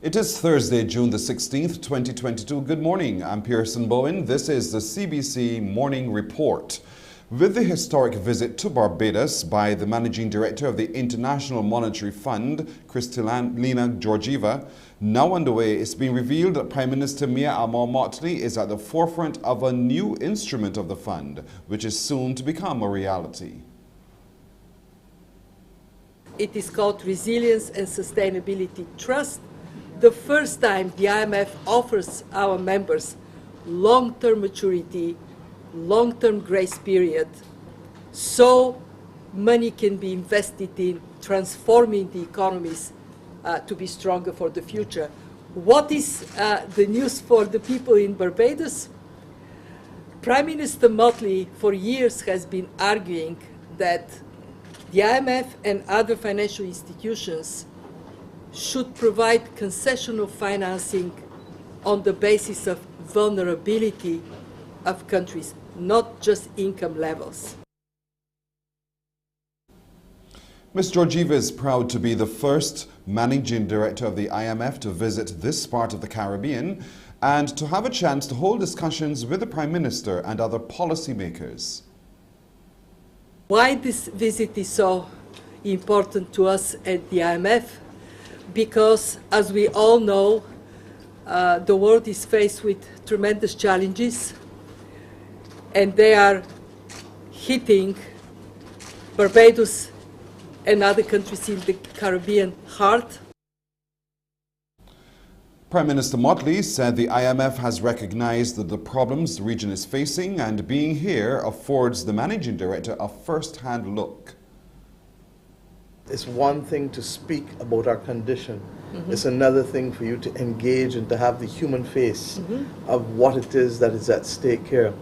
It is Thursday, June the 16th, 2022. Good morning. I'm Pearson Bowen. This is the CBC Morning Report. With the historic visit to Barbados by the Managing Director of the International Monetary Fund, Kristalina Georgieva, now underway, it's been revealed that Prime Minister Mia Motley is at the forefront of a new instrument of the fund, which is soon to become a reality. It is called Resilience and Sustainability Trust. The first time the IMF offers our members long-term maturity, long-term grace period, so money can be invested in transforming the economies to be stronger for the future. What is the news for the people in Barbados? Prime Minister Motley for years has been arguing that the IMF and other financial institutions should provide concessional financing on the basis of vulnerability of countries, not just income levels. Ms. Georgieva is proud to be the first managing director of the IMF to visit this part of the Caribbean and to have a chance to hold discussions with the Prime Minister and other policymakers. Why this visit is so important to us at the IMF? Because, as we all know, the world is faced with tremendous challenges, and they are hitting Barbados and other countries in the Caribbean hard. Prime Minister Motley said the IMF has recognized that the problems the region is facing, and being here affords the managing director a first-hand look. It's one thing to speak about our condition. It's another thing for you to engage and to have the human face of what it is that is at stake here.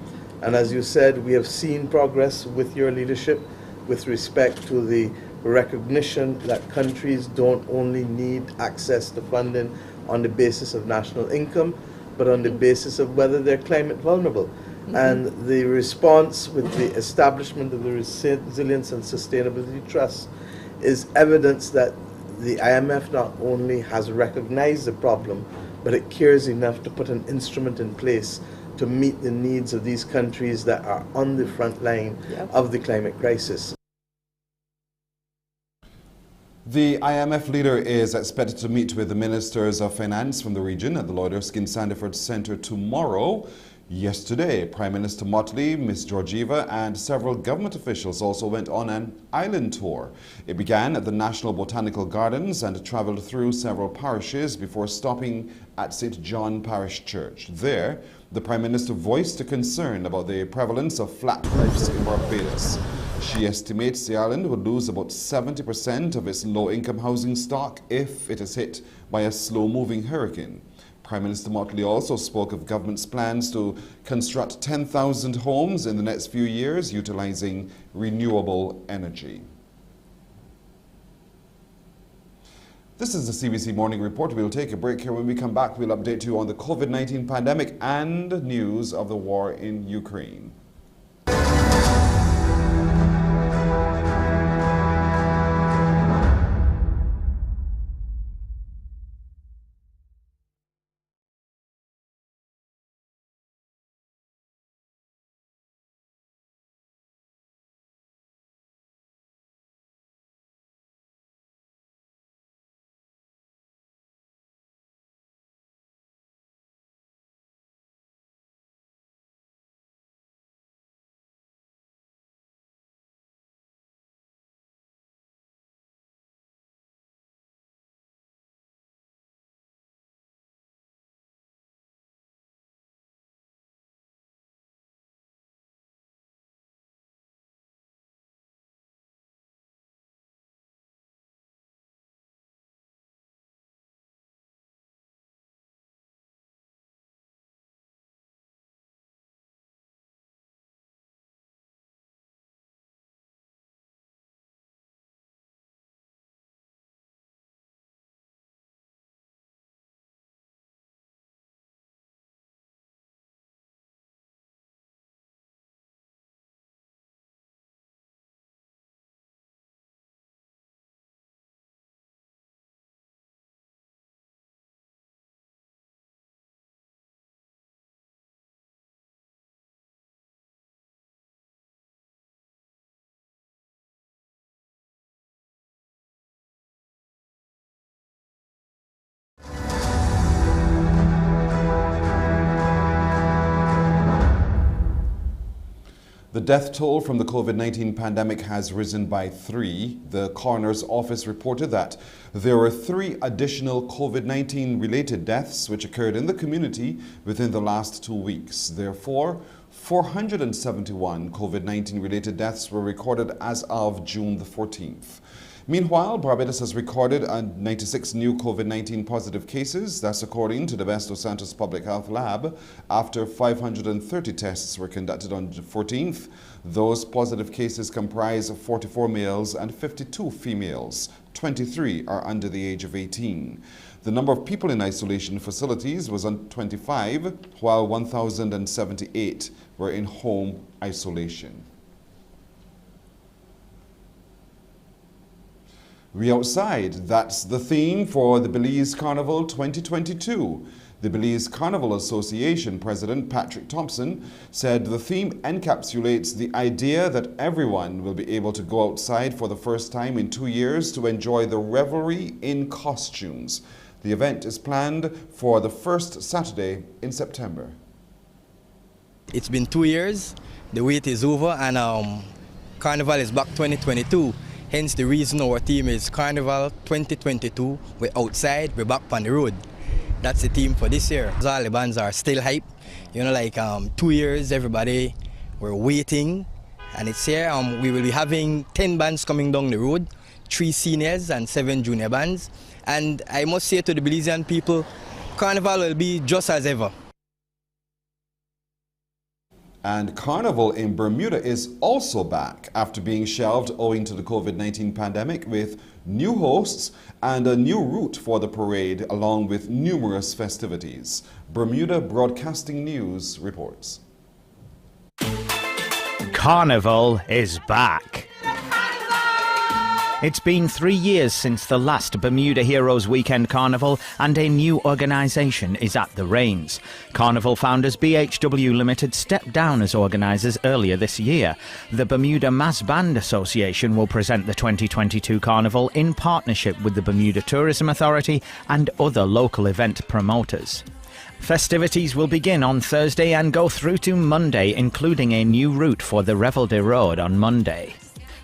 And as you said, we have seen progress with your leadership with respect to the recognition that countries don't only need access to funding on the basis of national income, but on the basis of whether they're climate vulnerable. And the response with the establishment of the Resilience and Sustainability Trust is evidence that the IMF not only has recognized the problem, but it cares enough to put an instrument in place to meet the needs of these countries that are on the front line of the climate crisis. The IMF leader is expected to meet with the ministers of finance from the region at the Lloyd Erskine Sandiford Centre tomorrow. Yesterday, Prime Minister Motley, Ms. Georgieva and several government officials also went on an island tour. It began at the National Botanical Gardens and travelled through several parishes before stopping at St. John Parish Church. There, the Prime Minister voiced a concern about the prevalence of flat roofs in Barbados. She estimates the island would lose about 70% of its low-income housing stock if it is hit by a slow-moving hurricane. Prime Minister Motley also spoke of government's plans to construct 10,000 homes in the next few years utilizing renewable energy. This is the CBC Morning Report. We'll take a break here. When we come back, we'll update you on the COVID-19 pandemic and news of the war in Ukraine. The death toll from the COVID-19 pandemic has risen by 3. The coroner's office reported that there were 3 additional COVID-19 related deaths which occurred in the community within the last 2 weeks. Therefore, 471 COVID-19 related deaths were recorded as of June the 14th. Meanwhile, Barbados has recorded 96 new COVID-19 positive cases. That's according to the Best of Santos Public Health Lab. After 530 tests were conducted on the 14th, those positive cases comprise 44 males and 52 females. 23 are under the age of 18. The number of people in isolation facilities was on 25, while 1,078 were in home isolation. We outside, that's the theme for the Belize Carnival 2022. The Belize Carnival Association President Patrick Thompson said the theme encapsulates the idea that everyone will be able to go outside for the first time in 2 years to enjoy the revelry in costumes. The event is planned for the first Saturday in September. It's been 2 years, the wait is over, and Carnival is back 2022. Hence the reason our theme is Carnival 2022. We're outside, we're back on the road. That's the theme for this year. All the bands are still hype. You know, like 2 years, everybody, we're waiting, and it's here. We will be having 10 bands coming down the road, 3 seniors and 7 junior bands. And I must say to the Belizean people, Carnival will be just as ever. And Carnival in Bermuda is also back after being shelved owing to the COVID-19 pandemic, with new hosts and a new route for the parade along with numerous festivities. Bermuda Broadcasting News reports. Carnival is back. It's been 3 years since the last Bermuda Heroes Weekend Carnival, and a new organisation is at the reins. Carnival founders BHW Limited stepped down as organisers earlier this year. The Bermuda Mass Band Association will present the 2022 Carnival in partnership with the Bermuda Tourism Authority and other local event promoters. Festivities will begin on Thursday and go through to Monday, including a new route for the Revel de Road on Monday.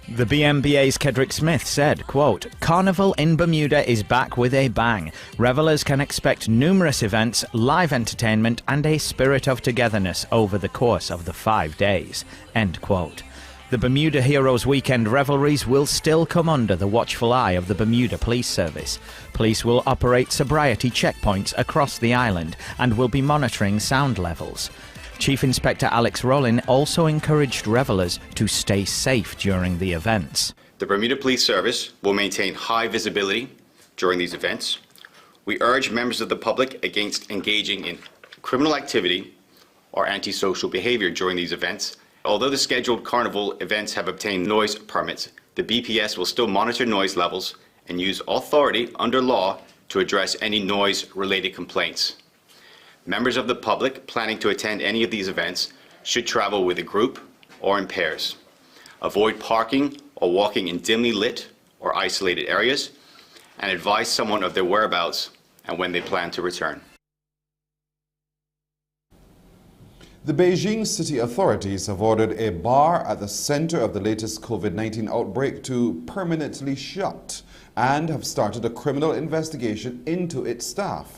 The BMBA's Kedrick Smith said, quote, "Carnival in Bermuda is back with a bang. Revellers can expect numerous events, live entertainment and a spirit of togetherness over the course of the 5 days." End quote. The Bermuda Heroes Weekend revelries will still come under the watchful eye of the Bermuda Police Service. Police will operate sobriety checkpoints across the island and will be monitoring sound levels. Chief Inspector Alex Rollin also encouraged revellers to stay safe during the events. The Bermuda Police Service will maintain high visibility during these events. We urge members of the public against engaging in criminal activity or antisocial behaviour during these events. Although the scheduled carnival events have obtained noise permits, the BPS will still monitor noise levels and use authority under law to address any noise-related complaints. Members of the public planning to attend any of these events should travel with a group or in pairs. Avoid parking or walking in dimly lit or isolated areas, and advise someone of their whereabouts and when they plan to return. The Beijing city authorities have ordered a bar at the center of the latest COVID-19 outbreak to permanently shut and have started a criminal investigation into its staff.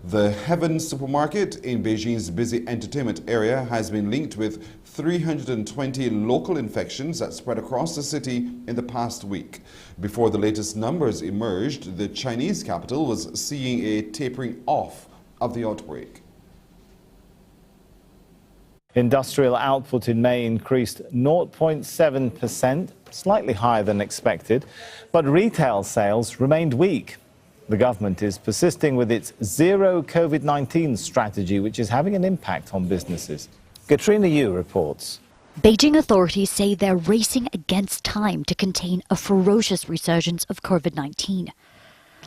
The Heaven supermarket in Beijing's busy entertainment area has been linked with 320 local infections that spread across the city in the past week. Before the latest numbers emerged, the Chinese capital was seeing a tapering off of the outbreak. Industrial output in May increased 0.7%, slightly higher than expected, but retail sales remained weak. The government is persisting with its zero COVID-19 strategy, which is having an impact on businesses. Katrina Yu reports. Beijing authorities say they're racing against time to contain a ferocious resurgence of COVID-19.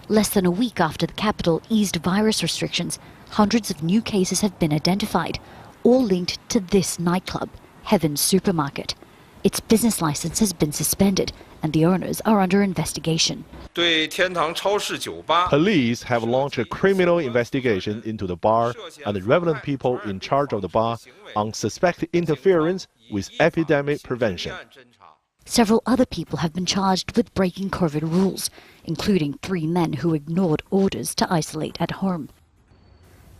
Less than a week after the capital eased virus restrictions, hundreds of new cases have been identified, all linked to this nightclub, Heaven Supermarket. Its business license has been suspended and the owners are under investigation. Police have launched a criminal investigation into the bar and the relevant people in charge of the bar on suspected interference with epidemic prevention. Several other people have been charged with breaking COVID rules, including 3 men who ignored orders to isolate at home.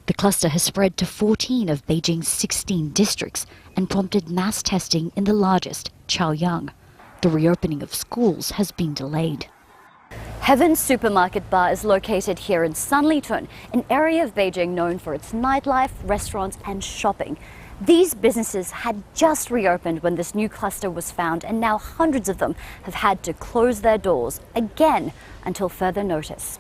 The cluster has spread to 14 of Beijing's 16 districts and prompted mass testing in the largest, Chaoyang. The reopening of schools has been delayed. Heaven's Supermarket Bar is located here in Sanlitun, an area of Beijing known for its nightlife, restaurants and shopping. These businesses had just reopened when this new cluster was found, and now hundreds of them have had to close their doors again until further notice.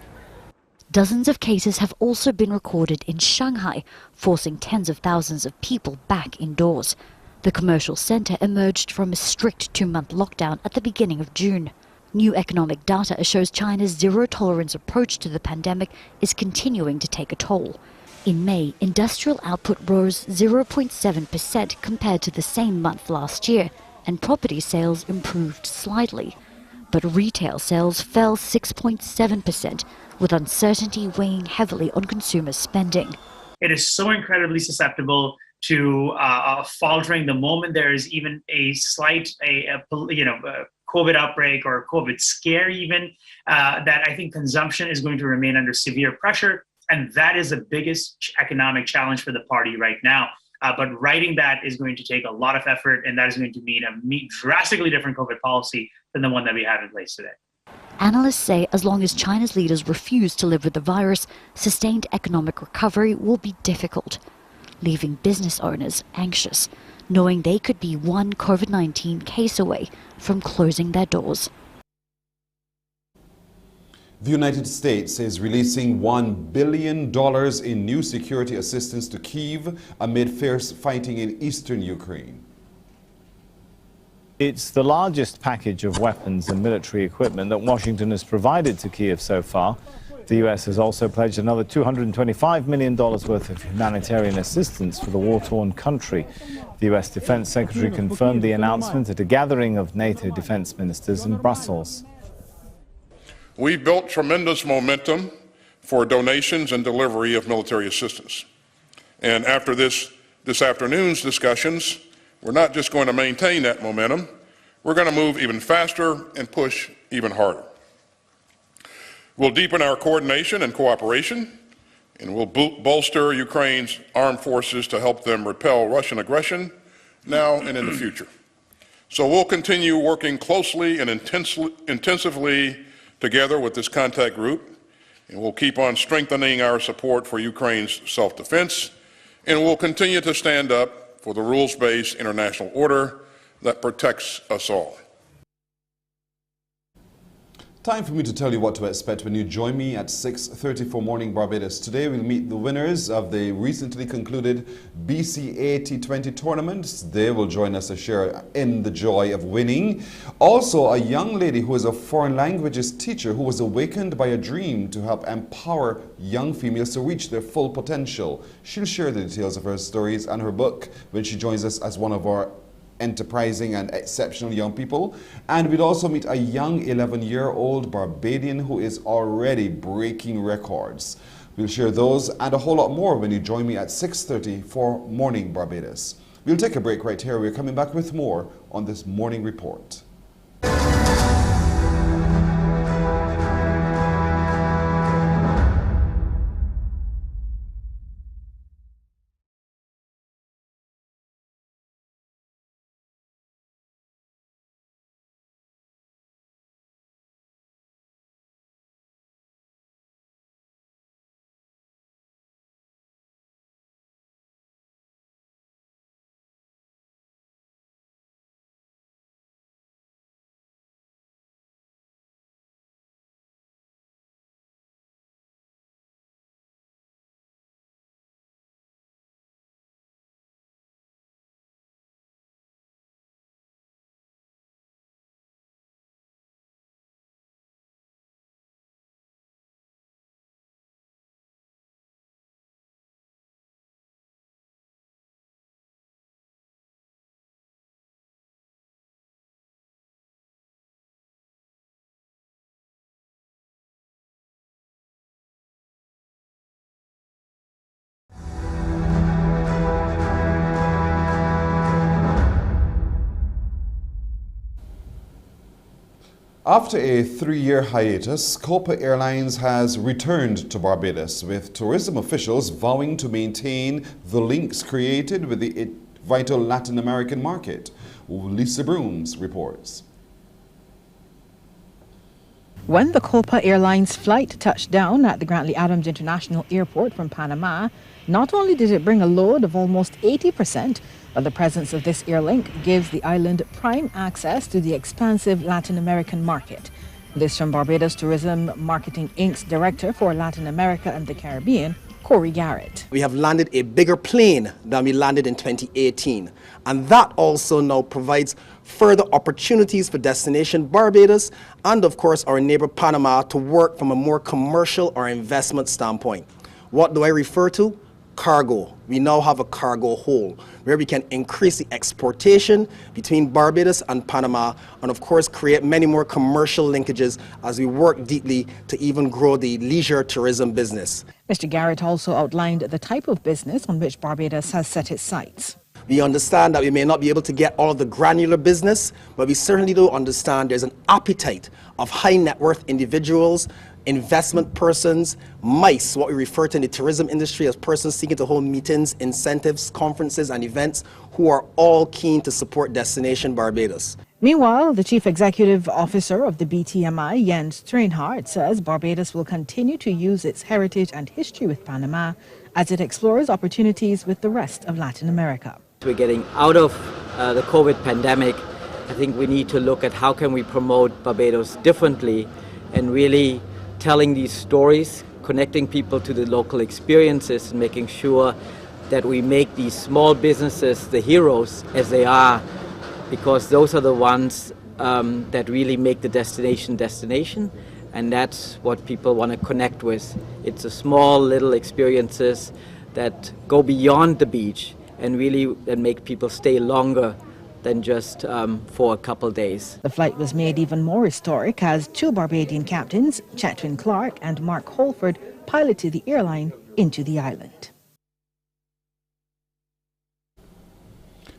Dozens of cases have also been recorded in Shanghai, forcing tens of thousands of people back indoors. The commercial center emerged from a strict 2-month lockdown at the beginning of June. New economic data shows China's zero-tolerance approach to the pandemic is continuing to take a toll. In May, industrial output rose 0.7% compared to the same month last year, and property sales improved slightly. But retail sales fell 6.7%, with uncertainty weighing heavily on consumer spending. It is so incredibly susceptible to faltering the moment there is even a slight COVID outbreak or COVID scare even, that I think consumption is going to remain under severe pressure. And that is the biggest economic challenge for the party right now. But righting that is going to take a lot of effort, and that is going to mean a drastically different COVID policy than the one that we have in place today. Analysts say as long as China's leaders refuse to live with the virus, sustained economic recovery will be difficult, leaving business owners anxious, knowing they could be one COVID-19 case away from closing their doors. The United States is releasing $1 billion in new security assistance to Kyiv amid fierce fighting in eastern Ukraine. It's the largest package of weapons and military equipment that Washington has provided to Kyiv so far. The U.S. has also pledged another $225 million worth of humanitarian assistance for the war-torn country. The U.S. Defense Secretary confirmed the announcement at a gathering of NATO defense ministers in Brussels. We've built tremendous momentum for donations and delivery of military assistance. And after this afternoon's discussions, we're not just going to maintain that momentum, we're going to move even faster and push even harder. We'll deepen our coordination and cooperation, and we'll bolster Ukraine's armed forces to help them repel Russian aggression now and in the future. So we'll continue working closely and intensively together with this contact group, and we'll keep on strengthening our support for Ukraine's self-defense, and we'll continue to stand up for the rules-based international order that protects us all. Time for me to tell you what to expect when you join me at 6:30 for Morning Barbados. Today we'll meet the winners of the recently concluded BCA T20 tournaments. They will join us to share in the joy of winning. Also, a young lady who is a foreign languages teacher who was awakened by a dream to help empower young females to reach their full potential. She'll share the details of her stories and her book when she joins us as one of our enterprising and exceptional young people. And we'll also meet a young 11-year-old Barbadian who is already breaking records. We'll share those and a whole lot more when you join me at 6:30 for Morning Barbados. We'll take a break right here. We're coming back with more on this morning report. After a 3-year hiatus, Copa Airlines has returned to Barbados, with tourism officials vowing to maintain the links created with the vital Latin American market. Lisa Brooms reports. When the Copa Airlines flight touched down at the Grantley Adams International Airport from Panama, not only did it bring a load of almost 80%, but the presence of this airlink gives the island prime access to the expansive Latin American market. This from Barbados Tourism Marketing Inc.'s Director for Latin America and the Caribbean, Corey Garrett. We have landed a bigger plane than we landed in 2018, and that also now provides further opportunities for Destination Barbados and, of course, our neighbor Panama to work from a more commercial or investment standpoint. What do I refer to? Cargo. We now have a cargo hole where we can increase the exportation between Barbados and Panama and, of course, create many more commercial linkages as we work deeply to even grow the leisure tourism business. Mr. Garrett also outlined the type of business on which Barbados has set its sights. We understand that we may not be able to get all of the granular business, but we certainly do understand there's an appetite of high net worth individuals, investment persons, MICE, what we refer to in the tourism industry as persons seeking to hold meetings, incentives, conferences and events, who are all keen to support Destination Barbados. Meanwhile, the Chief Executive Officer of the BTMI, Jens Treinhardt, says Barbados will continue to use its heritage and history with Panama as it explores opportunities with the rest of Latin America. We're getting out of the COVID pandemic. I think we need to look at how can we promote Barbados differently and really telling these stories, connecting people to the local experiences and making sure that we make these small businesses the heroes as they are, because those are the ones that really make the destination, and that's what people want to connect with. It's the small little experiences that go beyond the beach and really that make people stay longer than just for a couple days. The flight was made even more historic as 2 Barbadian captains, Chetwin Clark and Mark Holford, piloted the airline into the island.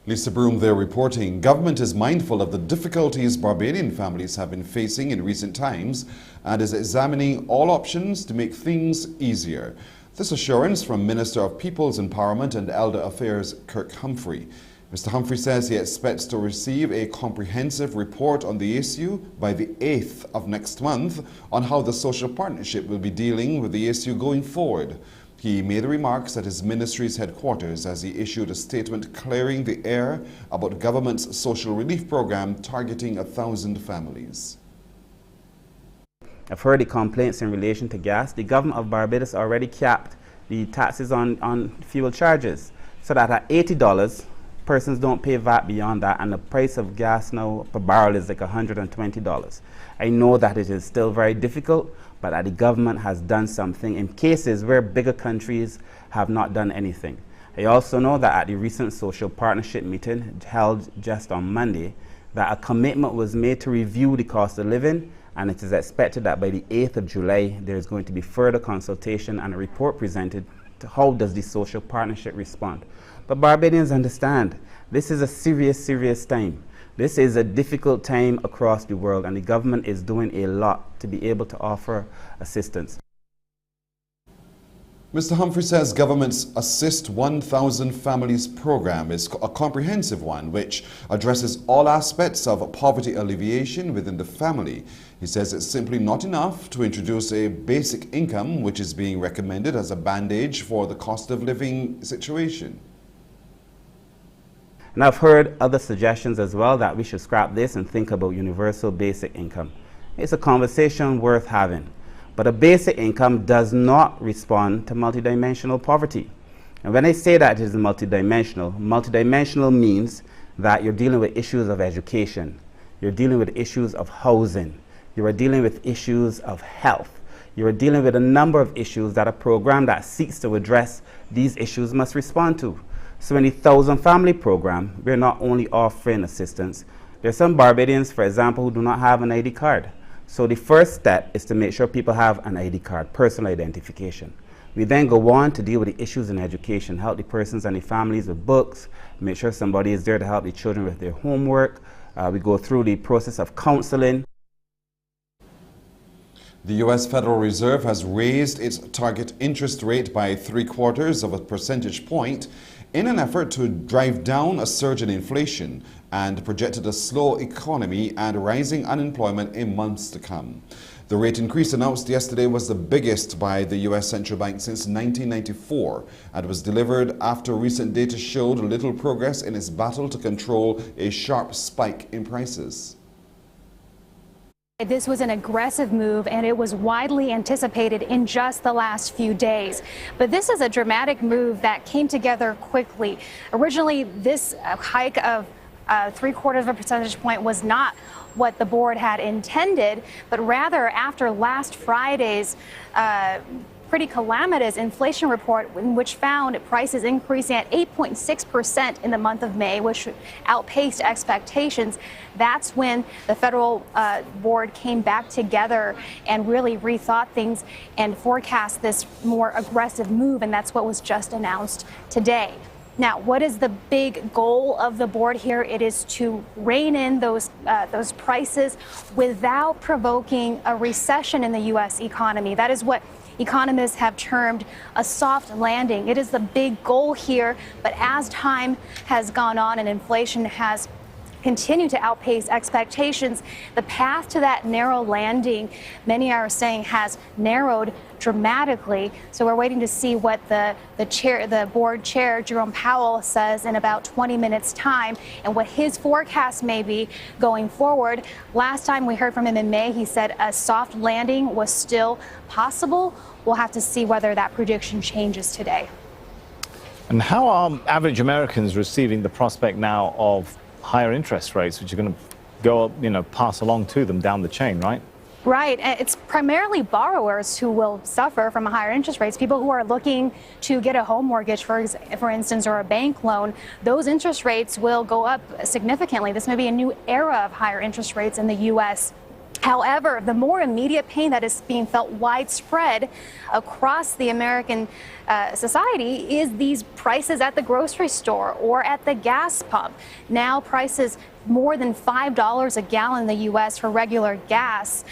Lisa Broom there reporting. Government is mindful of the difficulties Barbadian families have been facing in recent times and is examining all options to make things easier. This assurance from Minister of People's Empowerment and Elder Affairs Kirk Humphrey. Mr. Humphrey says he expects to receive a comprehensive report on the issue by the 8th of next month on how the social partnership will be dealing with the issue going forward. He made the remarks at his ministry's headquarters as he issued a statement clearing the air about government's social relief program targeting 1,000 families. I've heard the complaints in relation to gas. The government of Barbados already capped the taxes on fuel charges so that at $80, persons don't pay VAT beyond that, and the price of gas now per barrel is like $120. I know that it is still very difficult, but that the government has done something in cases where bigger countries have not done anything. I also know that at the recent social partnership meeting held just on Monday, that a commitment was made to review the cost of living, and it is expected that by the 8th of July there is going to be further consultation and a report presented to how does the social partnership respond. But Barbadians understand this is a serious time. This is a difficult time across the world, and the government is doing a lot to be able to offer assistance. Mr. Humphrey says government's Assist 1,000 Families program is a comprehensive one which addresses all aspects of poverty alleviation within the family. He says it's simply not enough to introduce a basic income, which is being recommended as a bandage for the cost of living situation. And I've heard other suggestions as well that we should scrap this and think about universal basic income. It's a conversation worth having. But a basic income does not respond to multidimensional poverty. And when I say that it is multidimensional means that you're dealing with issues of education, you're dealing with issues of housing, you are dealing with issues of health, you are dealing with a number of issues that a program that seeks to address these issues must respond to. So in the 1,000 Family program, we're not only offering assistance, there are some Barbadians, for example, who do not have an ID card. So the first step is to make sure people have an ID card, personal identification. We then go on to deal with the issues in education, help the persons and the families with books, make sure somebody is there to help the children with their homework. We go through the process of counseling. The U.S. Federal Reserve has raised its target interest rate by 0.75 of a percentage point in an effort to drive down a surge in inflation and projected a slow economy and rising unemployment in months to come. The rate increase announced yesterday was the biggest by the U.S. Central Bank since 1994 and was delivered after recent data showed little progress in its battle to control a sharp spike in prices. This was an aggressive move, and it was widely anticipated in just the last few days. But this is a dramatic move that came together quickly. Originally, this hike of 0.75 of a percentage point was not what the board had intended, but rather after last Friday's pretty calamitous inflation report, which found prices increasing at 8.6% in the month of May, which outpaced expectations. That's when the federal board came back together and really rethought things and forecast this more aggressive move, and that's what was just announced today. Now, what is the big goal of the board here? It is to rein in those prices without provoking a recession in the U.S. economy. That is what economists have termed a soft landing. It is the big goal here, but as time has gone on and inflation has continued to outpace expectations, the path to that narrow landing, many are saying, has narrowed dramatically. So we're waiting to see what the board chair, Jerome Powell, says in about 20 minutes time and what his forecast may be going forward. Last time we heard from him in May, he said a soft landing was still possible. We'll have to see whether that prediction changes today. And how are average Americans receiving the prospect now of higher interest rates, which are going to go, pass along to them down the chain, right? Right. It's primarily borrowers who will suffer from higher interest rates. People who are looking to get a home mortgage, for instance, or a bank loan, those interest rates will go up significantly. This may be a new era of higher interest rates in the U.S. However, the more immediate pain that is being felt widespread across the American society is these prices at the grocery store or at the gas pump. Now prices more than $5 a gallon in the U.S. for regular gas,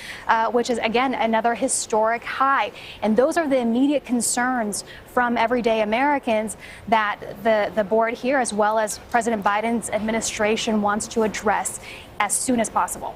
which is, again, another historic high. And those are the immediate concerns from everyday Americans that the board here, as well as President Biden's administration, wants to address as soon as possible.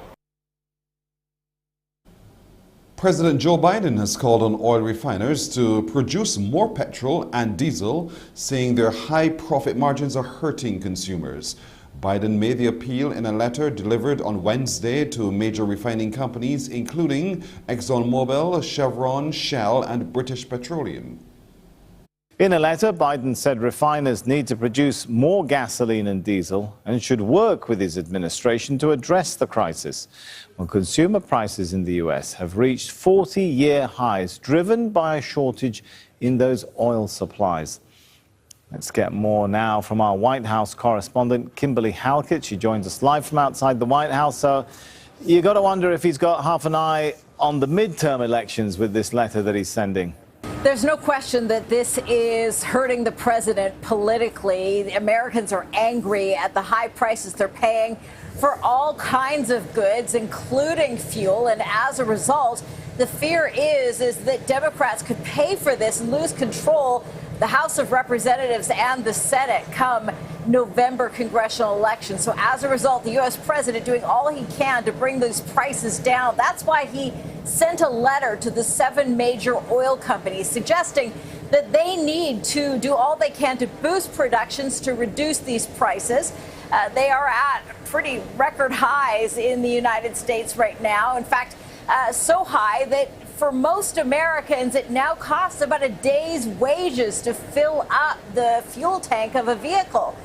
President Joe Biden has called on oil refiners to produce more petrol and diesel, saying their high profit margins are hurting consumers. Biden made the appeal in a letter delivered on Wednesday to major refining companies, including ExxonMobil, Chevron, Shell, and British Petroleum. In a letter, Biden said refiners need to produce more gasoline and diesel and should work with his administration to address the crisis. Well, consumer prices in the U.S. have reached 40-year highs, driven by a shortage in those oil supplies. Let's get more now from our White House correspondent, Kimberly Halkett. She joins us live from outside the White House. So you got to wonder if he's got half an eye on the midterm elections with this letter that he's sending. There's no question that this is hurting the president politically. The Americans are angry at the high prices they're paying for all kinds of goods, including fuel. And as a result, the fear is that Democrats could pay for this and lose control the House of Representatives and the Senate come November congressional election. So as a result, the U.S. president doing all he can to bring those prices down. That's why he sent a letter to the 7 major oil companies suggesting that they need to do all they can to boost productions to reduce these prices. They are at pretty record highs in the United States right now. In fact, so high that for most Americans, it now costs about a day's wages to fill up the fuel tank of a vehicle.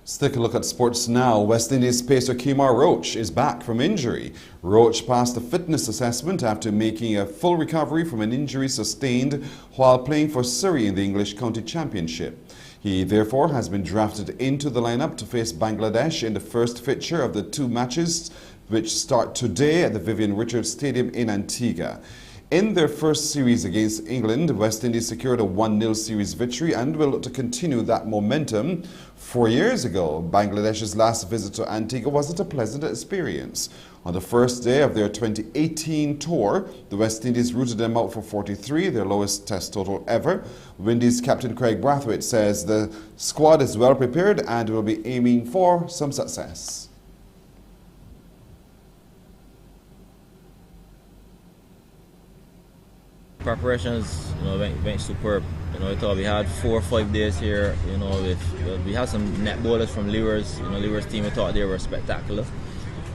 Let's take a look at sports now. West Indies pacer Kemar Roach is back from injury. Roach passed the fitness assessment after making a full recovery from an injury sustained while playing for Surrey in the English County Championship. He therefore has been drafted into the lineup to face Bangladesh in the first fixture of the 2 matches which start today at the Vivian Richards Stadium in Antigua. In their first series against England, West Indies secured a 1-0 series victory and will look to continue that momentum. 4 years ago, Bangladesh's last visit to Antigua wasn't a pleasant experience. On the first day of their 2018 tour, the West Indies rooted them out for 43, their lowest test total ever. Windies captain Craig Brathwaite says the squad is well prepared and will be aiming for some success. Preparations, went superb. I thought we had 4 or 5 days here. We had some net bowlers from Leewers. Leewers team, I thought they were spectacular.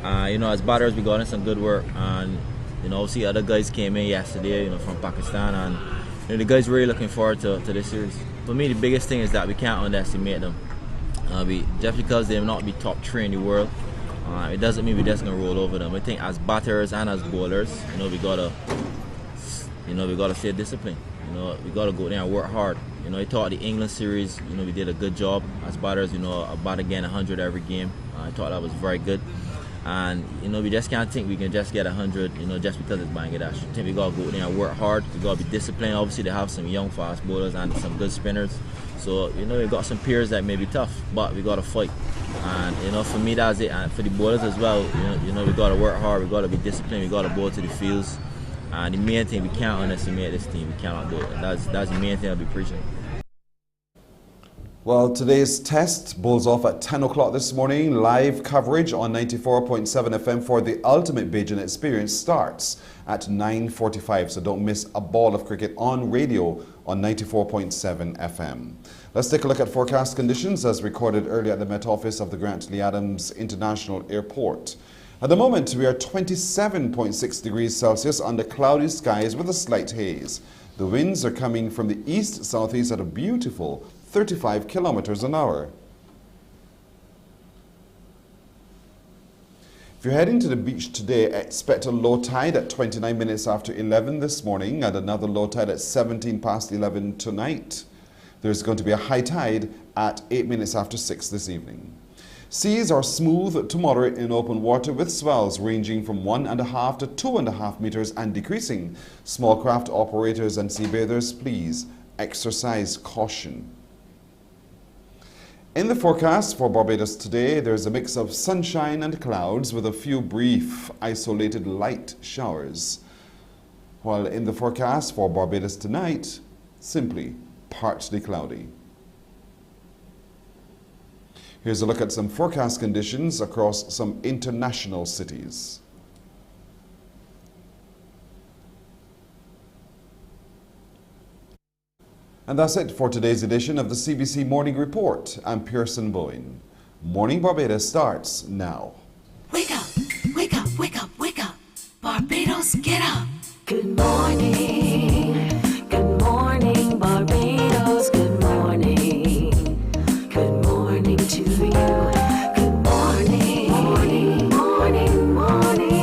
As batters, we got in some good work, and obviously other guys came in yesterday, from Pakistan, and the guys really looking forward to this series. For me, the biggest thing is that we can't underestimate them. Just because they may not be top 3 in the world, it doesn't mean we're just gonna roll over them. I think as batters and as bowlers, we gotta stay disciplined. We gotta go there and work hard. I thought the England series, we did a good job as batters. About again 100 every game. I thought that was very good. And we just can't think we can just get 100, just because it's Bangladesh. I think we gotta go there and work hard. We gotta be disciplined. Obviously, they have some young fast bowlers and some good spinners. So we got some peers that may be tough, but we gotta fight. And for me, that's it. And for the bowlers as well, we gotta work hard. We gotta be disciplined. We gotta bowl to the fields. And the main thing, we can't underestimate this team. We cannot do it. That's the main thing I'll be preaching. Well, today's test bowls off at 10 o'clock this morning. Live coverage on 94.7 FM for the ultimate Beijing experience starts at 9:45. So don't miss a ball of cricket on radio on 94.7 FM. Let's take a look at forecast conditions as recorded earlier at the Met Office of the Grantley Adams International Airport. At the moment, we are 27.6 degrees Celsius under cloudy skies with a slight haze. The winds are coming from the east-southeast at a beautiful 35 kilometers an hour. If you're heading to the beach today, expect a low tide at 29 minutes after 11 this morning and another low tide at 17 past 11 tonight. There's going to be a high tide at 8 minutes after 6 this evening. Seas are smooth to moderate in open water with swells ranging from 1.5 to 2.5 meters and decreasing. Small craft operators and sea bathers, please exercise caution. In the forecast for Barbados today, there's a mix of sunshine and clouds with a few brief, isolated light showers. While in the forecast for Barbados tonight, simply partly cloudy. Here's a look at some forecast conditions across some international cities. And that's it for today's edition of the CBC Morning Report. I'm Pearson Bowen. Morning Barbados starts now. Wake up, wake up, wake up, wake up. Barbados, get up. Good morning. Good morning, Barbados. Good morning. Good morning to you. Good morning. Morning, morning, morning.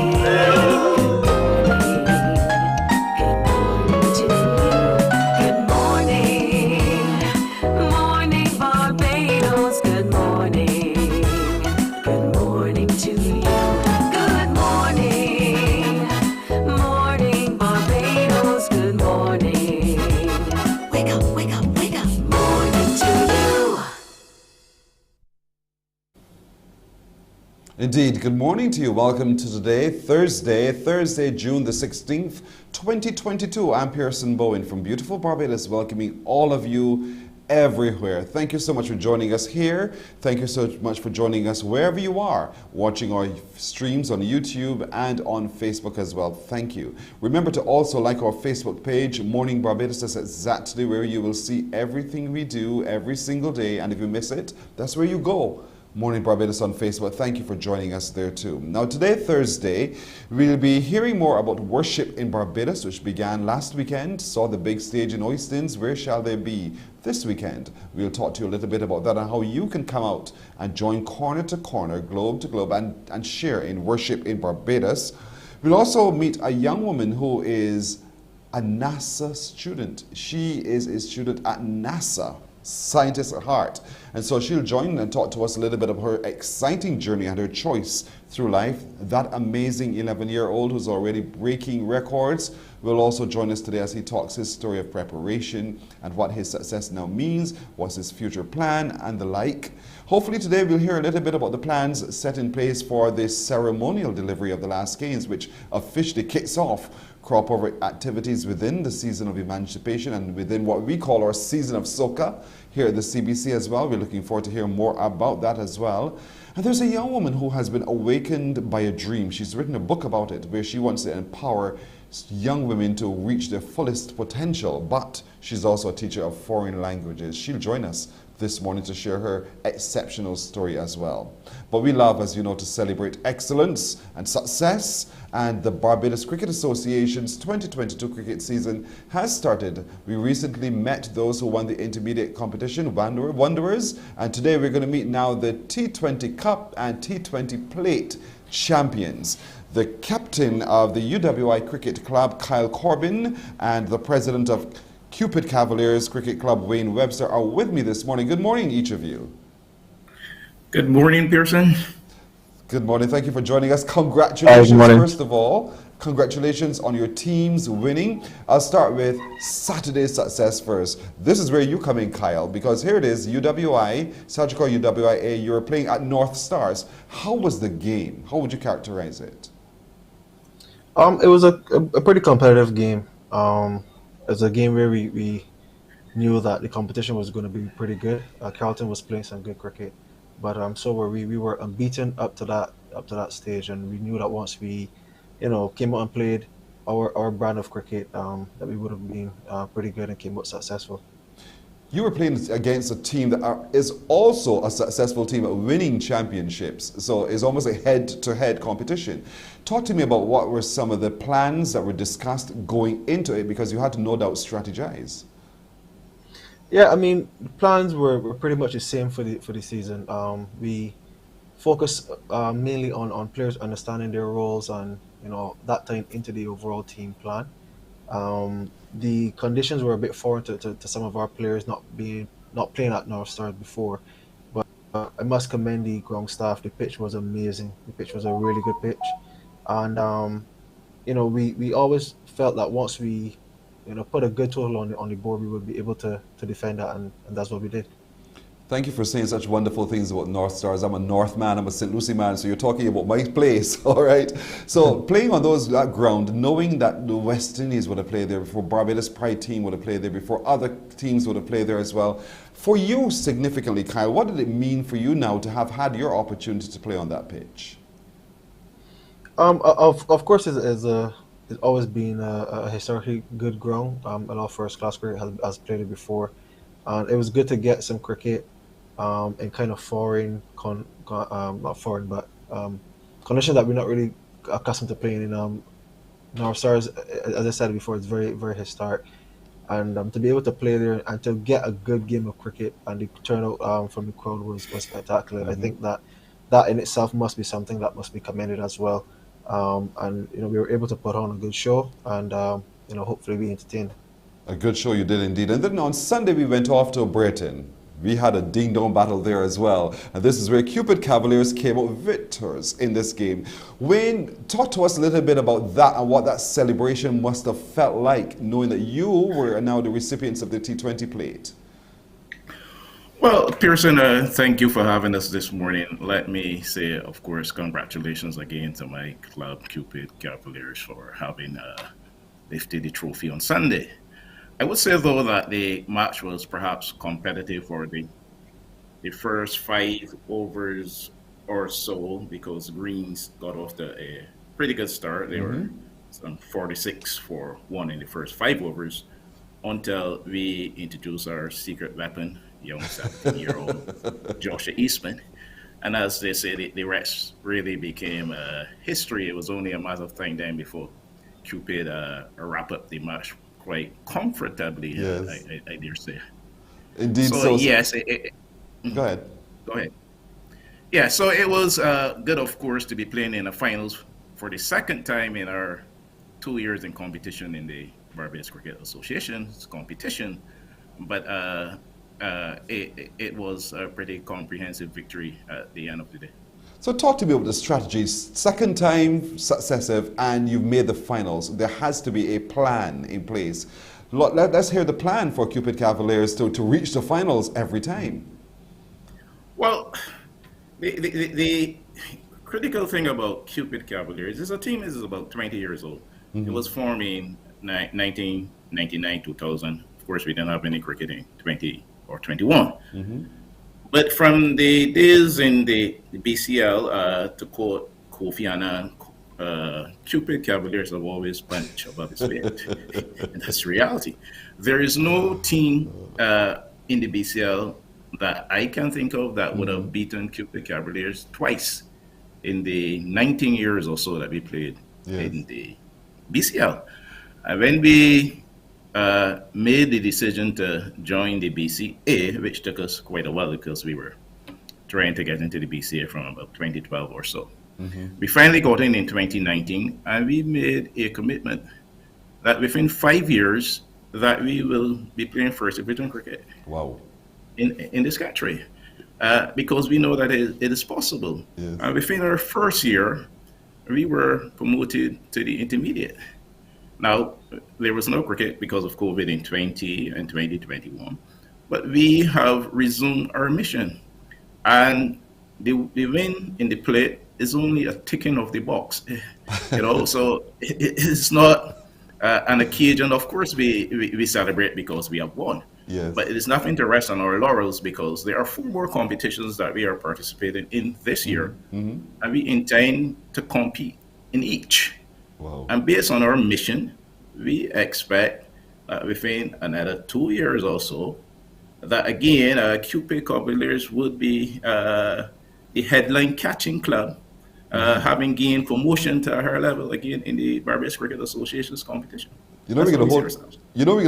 Indeed, good morning to you. Welcome to today, Thursday, June the 16th, 2022. I'm Pearson Bowen from beautiful Barbados, welcoming all of you everywhere. Thank you so much for joining us here. Thank you so much for joining us wherever you are, watching our streams on YouTube and on Facebook as well. Thank you. Remember to also like our Facebook page, Morning Barbados. That's exactly where you will see everything we do every single day. And if you miss it, that's where you go. Morning Barbados on Facebook. Thank you for joining us there too. Now today, Thursday, we'll be hearing more about worship in Barbados, which began last weekend, saw the big stage in Oistins. Where shall they be this weekend? We'll talk to you a little bit about that and how you can come out and join corner to corner, globe to globe, and share in worship in Barbados. We'll also meet a young woman who is a NASA student. She is a student at NASA. Scientist at heart. And so she'll join and talk to us a little bit of her exciting journey and her choice through life. That amazing 11-year-old who's already breaking records will also join us today as he talks his story of preparation and what his success now means, what's his future plan, and the like. Hopefully today we'll hear a little bit about the plans set in place for this ceremonial delivery of the last games, which officially kicks off crop over activities within the season of emancipation and within what we call our season of soca here at the CBC as well. We're looking forward to hear more about that as well. And there's a young woman who has been awakened by a dream. She's written a book about it where she wants to empower young women to reach their fullest potential, but she's also a teacher of foreign languages. She'll join us this morning to share her exceptional story as well. But we love, as you know, to celebrate excellence and success, and the Barbados Cricket Association's 2022 cricket season has started. We recently met those who won the intermediate competition, Wanderers, and today we're going to meet now the T20 Cup and T20 Plate champions. The captain of the UWI Cricket Club, Kyle Corbin, and the president of Cupid Cavaliers Cricket Club, Wayne Webster, are with me this morning. Good morning, each of you. Good morning, Pearson. Good morning. Thank you for joining us. Congratulations, first of all. Congratulations on your team's winning. I'll start with Saturday's success first. This is where you come in, Kyle, because here it is, UWI, Sagicor UWIA, you were playing at North Stars. How was the game? How would you characterize it? It was a pretty competitive game. It was a game where we knew that the competition was going to be pretty good. Carlton was playing some good cricket, but so were we. We were unbeaten up to that stage, and we knew that once we, came out and played our brand of cricket, that we would have been pretty good and came out successful. You were playing against a team that is also a successful team at winning championships, so it's almost a head-to-head competition. Talk to me about what were some of the plans that were discussed going into it, because you had to no doubt strategize. Yeah, I mean, the plans were pretty much the same for the season. We focused mainly on players understanding their roles and that time into the overall team plan. The conditions were a bit foreign to some of our players not playing at North Stars before, but I must commend the ground staff. The pitch was amazing. The pitch was a really good pitch, and we always felt that once we put a good total on the board, we would be able to defend that, and that's what we did. Thank you for saying such wonderful things about North Stars. I'm a North man, I'm a St. Lucie man, so you're talking about my place, all right? So playing on that ground, knowing that the West Indies would have played there before, Barbados Pride team would have played there before, other teams would have played there as well. For you, significantly, Kyle, what did it mean for you now to have had your opportunity to play on that pitch? Of course, it's always been a historically good ground. A lot of first-class cricket has played it before. And it was good to get some cricket in kind of foreign, not foreign, but conditions that we're not really accustomed to playing in. North Stars, as I said before, it's very, very historic. And to be able to play there and to get a good game of cricket and the turnout from the crowd was spectacular. Mm-hmm. I think that in itself must be something that must be commended as well. And we were able to put on a good show and hopefully be entertained. A good show you did indeed. And then on Sunday we went off to Brighton. We had a ding-dong battle there as well. And this is where Cupid Cavaliers came out victors in this game. Wayne, talk to us a little bit about that and what that celebration must have felt like, knowing that you were now the recipients of the T20 plate. Well, Pearson, thank you for having us this morning. Let me say, of course, congratulations again to my club, Cupid Cavaliers, for having lifted the trophy on Sunday. I would say, though, that the match was perhaps competitive for the first 5 overs or so, because Greens got off to a pretty good start. They were 46 for 1 in the first 5 overs until we introduced our secret weapon, young 17-year-old Joshua Eastman. And as they say, the rest really became history. It was only a matter of time then before Cupid wrap up the match quite comfortably, yes. I dare say. Indeed. So yes. Go ahead. Go ahead. Yeah, so it was good, of course, to be playing in the finals for the second time in our 2 years in competition in the Barbados Cricket Association's competition. But it was a pretty comprehensive victory at the end of the day. So talk to me about the strategies. Second time successive, and you've made the finals. There has to be a plan in place. Let's hear the plan for Cupid Cavaliers to reach the finals every time. Well, the critical thing about Cupid Cavaliers is a team is about 20 years old. It was formed in 1999, 2000. Of course, we didn't have any cricket in 20 or 21. But from the days in the BCL, to quote Kofi Annan, Cupid Cavaliers have always punched above its weight. And that's reality. There is no team in the BCL that I can think of that would have beaten Cupid Cavaliers twice in the 19 years or so that we played in the BCL. And when we made the decision to join the BCA, which took us quite a while because we were trying to get into the BCA from about 2012 or so. We finally got in 2019, and we made a commitment that within 5 years that we will be playing first division cricket. Wow. In this country, because we know that it is possible. Within our first year, we were promoted to the intermediate. Now, there was no cricket because of COVID in 20 and 2021, but we have resumed our mission. And the win in the plate is only a ticking of the box. So it's not an occasion. Of course, we celebrate because we have won. But it is nothing to rest on our laurels because there are 4 more competitions that we are participating in this year, and we intend to compete in each. And based on our mission, we expect within another 2 years or so that again, Cupid Cavaliers would be the headline catching club, having gained promotion to a higher level again in the Barbados Cricket Association's competition. You know we're going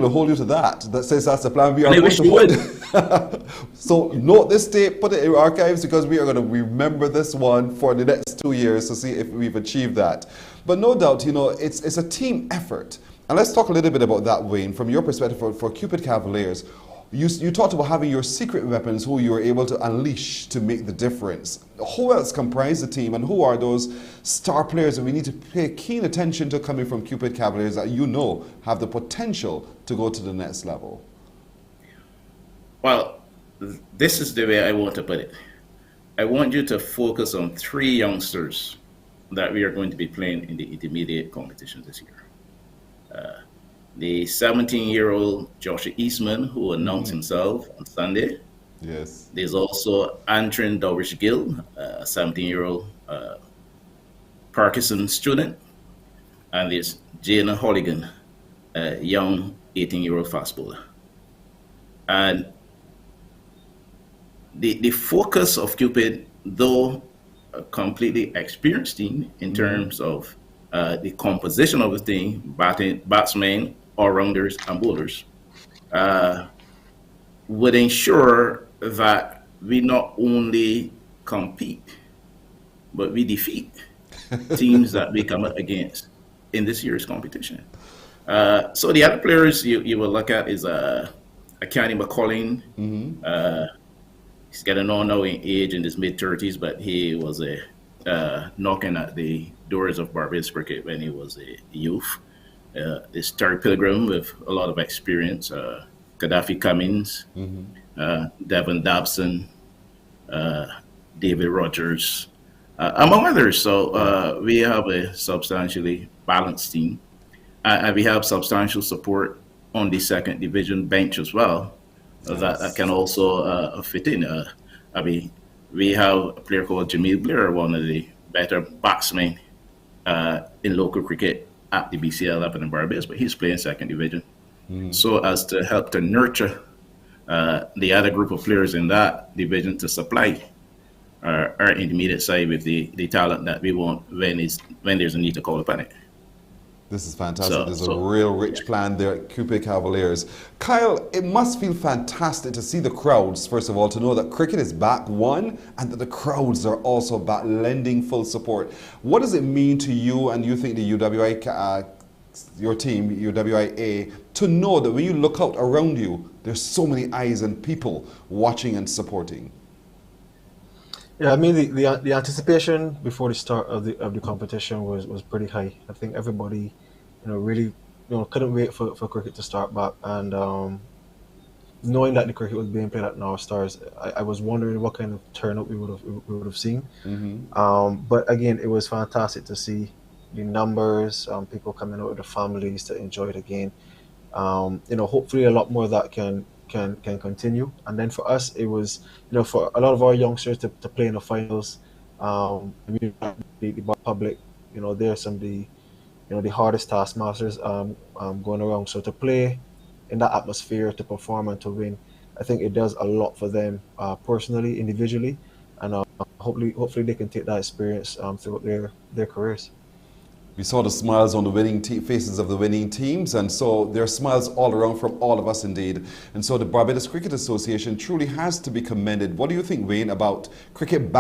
to hold you to that. That says that's the plan. We are going to hold. So note this tape, put it in your archives because we are going to remember this one for the next 2 years to see if we've achieved that. But no doubt, it's a team effort. And let's talk a little bit about that, Wayne, from your perspective for Cupid Cavaliers. You talked about having your secret weapons who you were able to unleash to make the difference. Who else comprise the team, and who are those star players that we need to pay keen attention to coming from Cupid Cavaliers that have the potential to go to the next level? Well, this is the way I want to put it. I want you to focus on 3 youngsters that we are going to be playing in the intermediate competition this year. The 17-year-old Joshua Eastman, who announced himself on Sunday. Yes. There's also Antrin Dowrish-Gill, a 17-year-old Parkinson student. And there's Jalen Holligan, a young 18-year-old fast bowler. And the focus of Cupid, though a completely experienced team in terms of the composition of the team, batsmen, all-rounders, and bowlers, would ensure that we not only compete, but we defeat teams that we come up against in this year's competition. So the other players you will look at is Kenny McCollin. He's getting on now in age, in his mid-30s, but he was knocking at the doors of Barbados cricket when he was a youth. This Terry Pilgrim with a lot of experience, Gaddafi Cummins, Devon Dobson, David Rogers, among others. So we have a substantially balanced team. And we have substantial support on the second division bench as well, that can also fit in. We have a player called Jamil Blair, one of the better batsmen in local cricket at the BCL up in Barbados, but he's playing second division. So as to help to nurture the other group of players in that division to supply our intermediate side with the talent that we want when there's a need to call upon it. This is fantastic. There's a real rich plan there at Cupid Cavaliers. Kyle, it must feel fantastic to see the crowds, first of all, to know that cricket is back, one, and that the crowds are also back lending full support. What does it mean to you and you think the UWI, your team, UWIA, to know that when you look out around you, there's so many eyes and people watching and supporting. Yeah, I mean the anticipation before the start of the competition was pretty high. I think everybody, really, couldn't wait for cricket to start back, and knowing that the cricket was being played at North Stars, I was wondering what kind of turnout we would have seen. But again, it was fantastic to see the numbers, people coming out with their families to enjoy it again. Hopefully a lot more of that can continue. And then for us, it was, for a lot of our youngsters to play in the finals. The public, there's some of the hardest taskmasters going around. So to play in that atmosphere, to perform and to win, I think it does a lot for them personally, individually, and hopefully they can take that experience throughout their careers. We saw the smiles on the faces of the winning teams, and so there are smiles all around from all of us indeed. And so the Barbados Cricket Association truly has to be commended. What do you think, Wayne, about cricket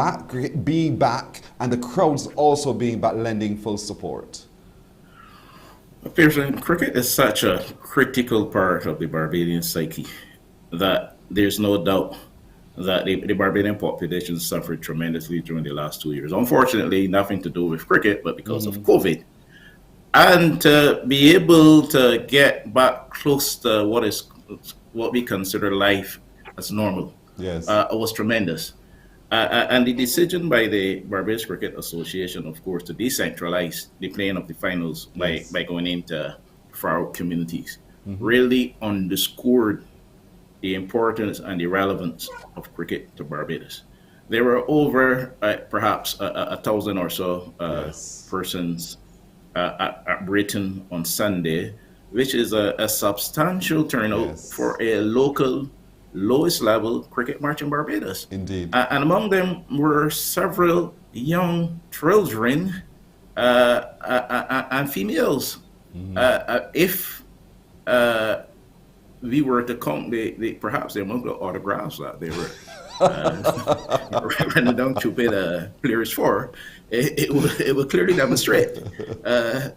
being back and the crowds also being back, lending full support? Pearson, cricket is such a critical part of the Barbadian psyche that there's no doubt that the Barbadian population suffered tremendously during the last 2 years. Unfortunately, nothing to do with cricket, but because of COVID. And to be able to get back close to what we consider life as normal was tremendous. And the decision by the Barbados Cricket Association, of course, to decentralize the playing of the finals by going into far-out communities really underscored the importance and the relevance of cricket to Barbados. There were over perhaps 1,000 or so persons at Britain on Sunday, which is a substantial turnout for a local lowest level cricket match in Barbados. Indeed. And among them were several young children and females. If we were to count perhaps the amount of autographs that they were running down Cupid players for, it would clearly demonstrate the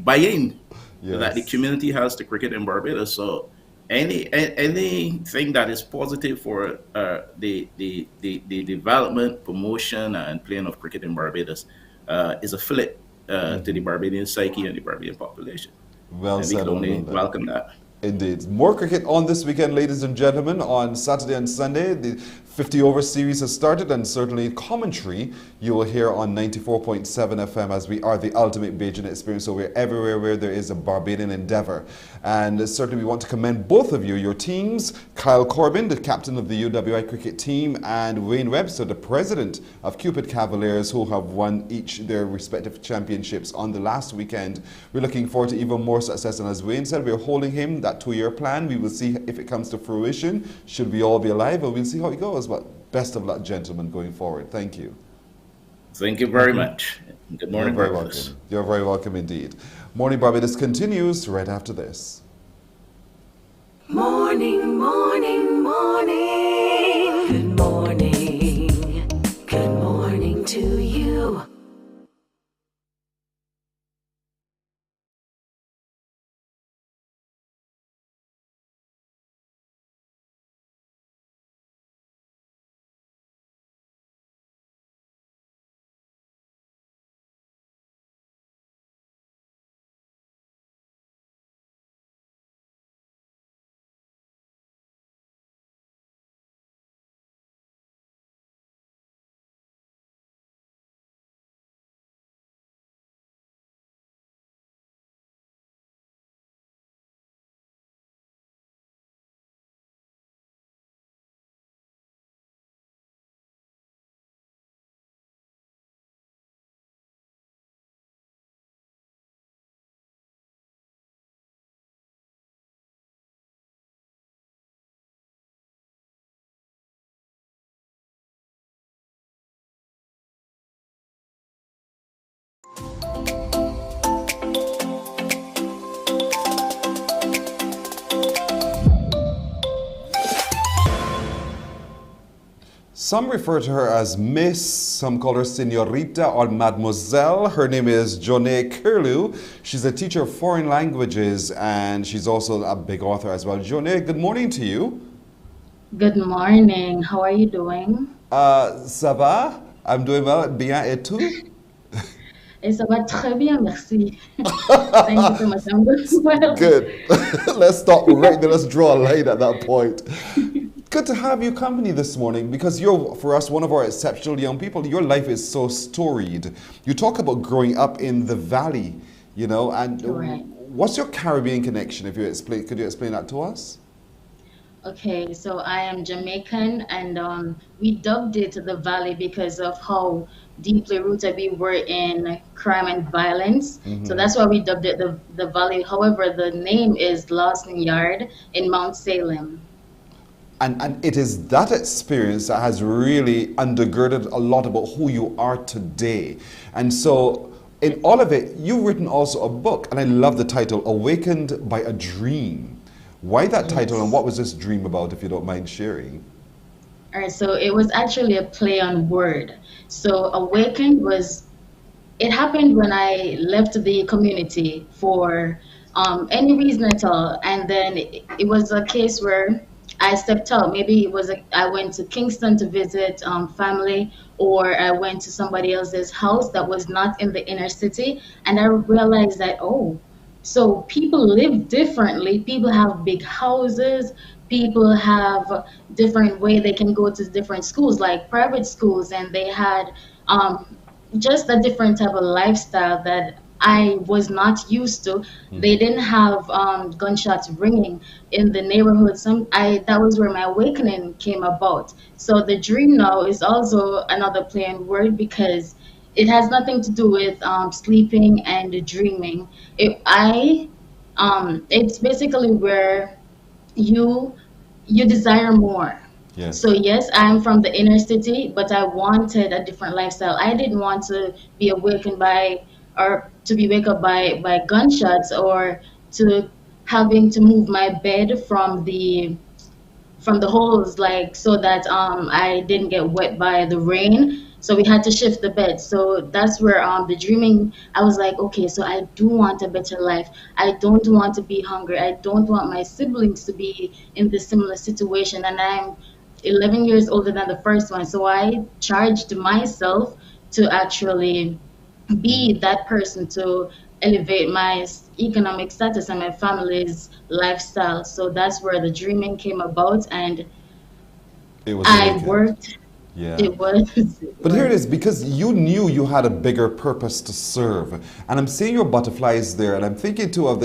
buy-in that the community has to cricket in Barbados. So anything that is positive for the development, promotion, and playing of cricket in Barbados is a flip to the Barbadian psyche and the Barbadian population. Well and said. we can only welcome that. Indeed. More cricket on this weekend, ladies and gentlemen. On Saturday and Sunday, the 50-over series has started, and certainly commentary you will hear on 94.7 FM, as we are the ultimate Bajan experience. So we're everywhere where there is a Barbadian endeavour. And certainly we want to commend both of you, your teams, Kyle Corbin, the captain of the UWI cricket team, and Wayne Webster, the president of Cupid Cavaliers, who have won each their respective championships on the last weekend. We're looking forward to even more success, and as Wayne said, we're holding him that 2-year plan. We will see if it comes to fruition, should we all be alive, but we'll see how it goes. But best of luck, gentlemen, going forward. Thank you. Thank you very much. Good morning, You're very Barbados. welcome. You're very welcome indeed. Morning Barbados continues right after this. Morning, morning, morning. Good morning. Good morning to you. Some refer to her as Miss, some call her Senorita or Mademoiselle. Her name is Jonee Curlew. She's a teacher of foreign languages and she's also a big author as well. Jonee, good morning to you. Good morning. How are you doing? Ça va? I'm doing well. Bien et tout? Et ça va très bien, merci. Thank you so much. I'm doing well. Good. Let's stop right there. Let's draw a line at that point. Good to have you company this morning because you're, for us, one of our exceptional young people. Your life is so storied. You talk about growing up in the valley, you know, and Right. what's your Caribbean connection? If you explain, could you explain that to us? Okay, so I am Jamaican, and we dubbed it the Valley because of how deeply rooted we were in crime and violence. So that's why we dubbed it the Valley. However, the name is Lawson Yard in Mount Salem. And it is that experience that has really undergirded a lot about who you are today. And so in all of it, you've written also a book, and I love the title, Awakened by a Dream. Why that title, and what was this dream about, if you don't mind sharing? All right, so it was actually a play on word. So awakened was, it happened when I left the community for any reason at all. And then it was a case where I stepped out. Maybe it was I went to Kingston to visit family, or I went to somebody else's house that was not in the inner city. And I realized that, oh, so people live differently. People have big houses. People have different way they can go to different schools, like private schools, and they had just a different type of lifestyle that I was not used to. They didn't have gunshots ringing in the neighborhood. That was where my awakening came about. So the dream now is also another play on word because it has nothing to do with sleeping and dreaming. It's basically where you desire more. Yes. So yes, I'm from the inner city, but I wanted a different lifestyle. I didn't want to be awakened by, or to be wake up by gunshots, or to having to move my bed from the holes, like so that I didn't get wet by the rain. So we had to shift the bed. So that's where the dreaming, I was like, okay, so I do want a better life. I don't want to be hungry. I don't want my siblings to be in this similar situation. And I'm 11 years older than the first one. So I charged myself to actually be that person to elevate my economic status and my family's lifestyle. So that's where the dreaming came about, and It was I awakened. worked. Yeah. It was. But here it is, because you knew you had a bigger purpose to serve. And I'm seeing your butterflies there, and I'm thinking too of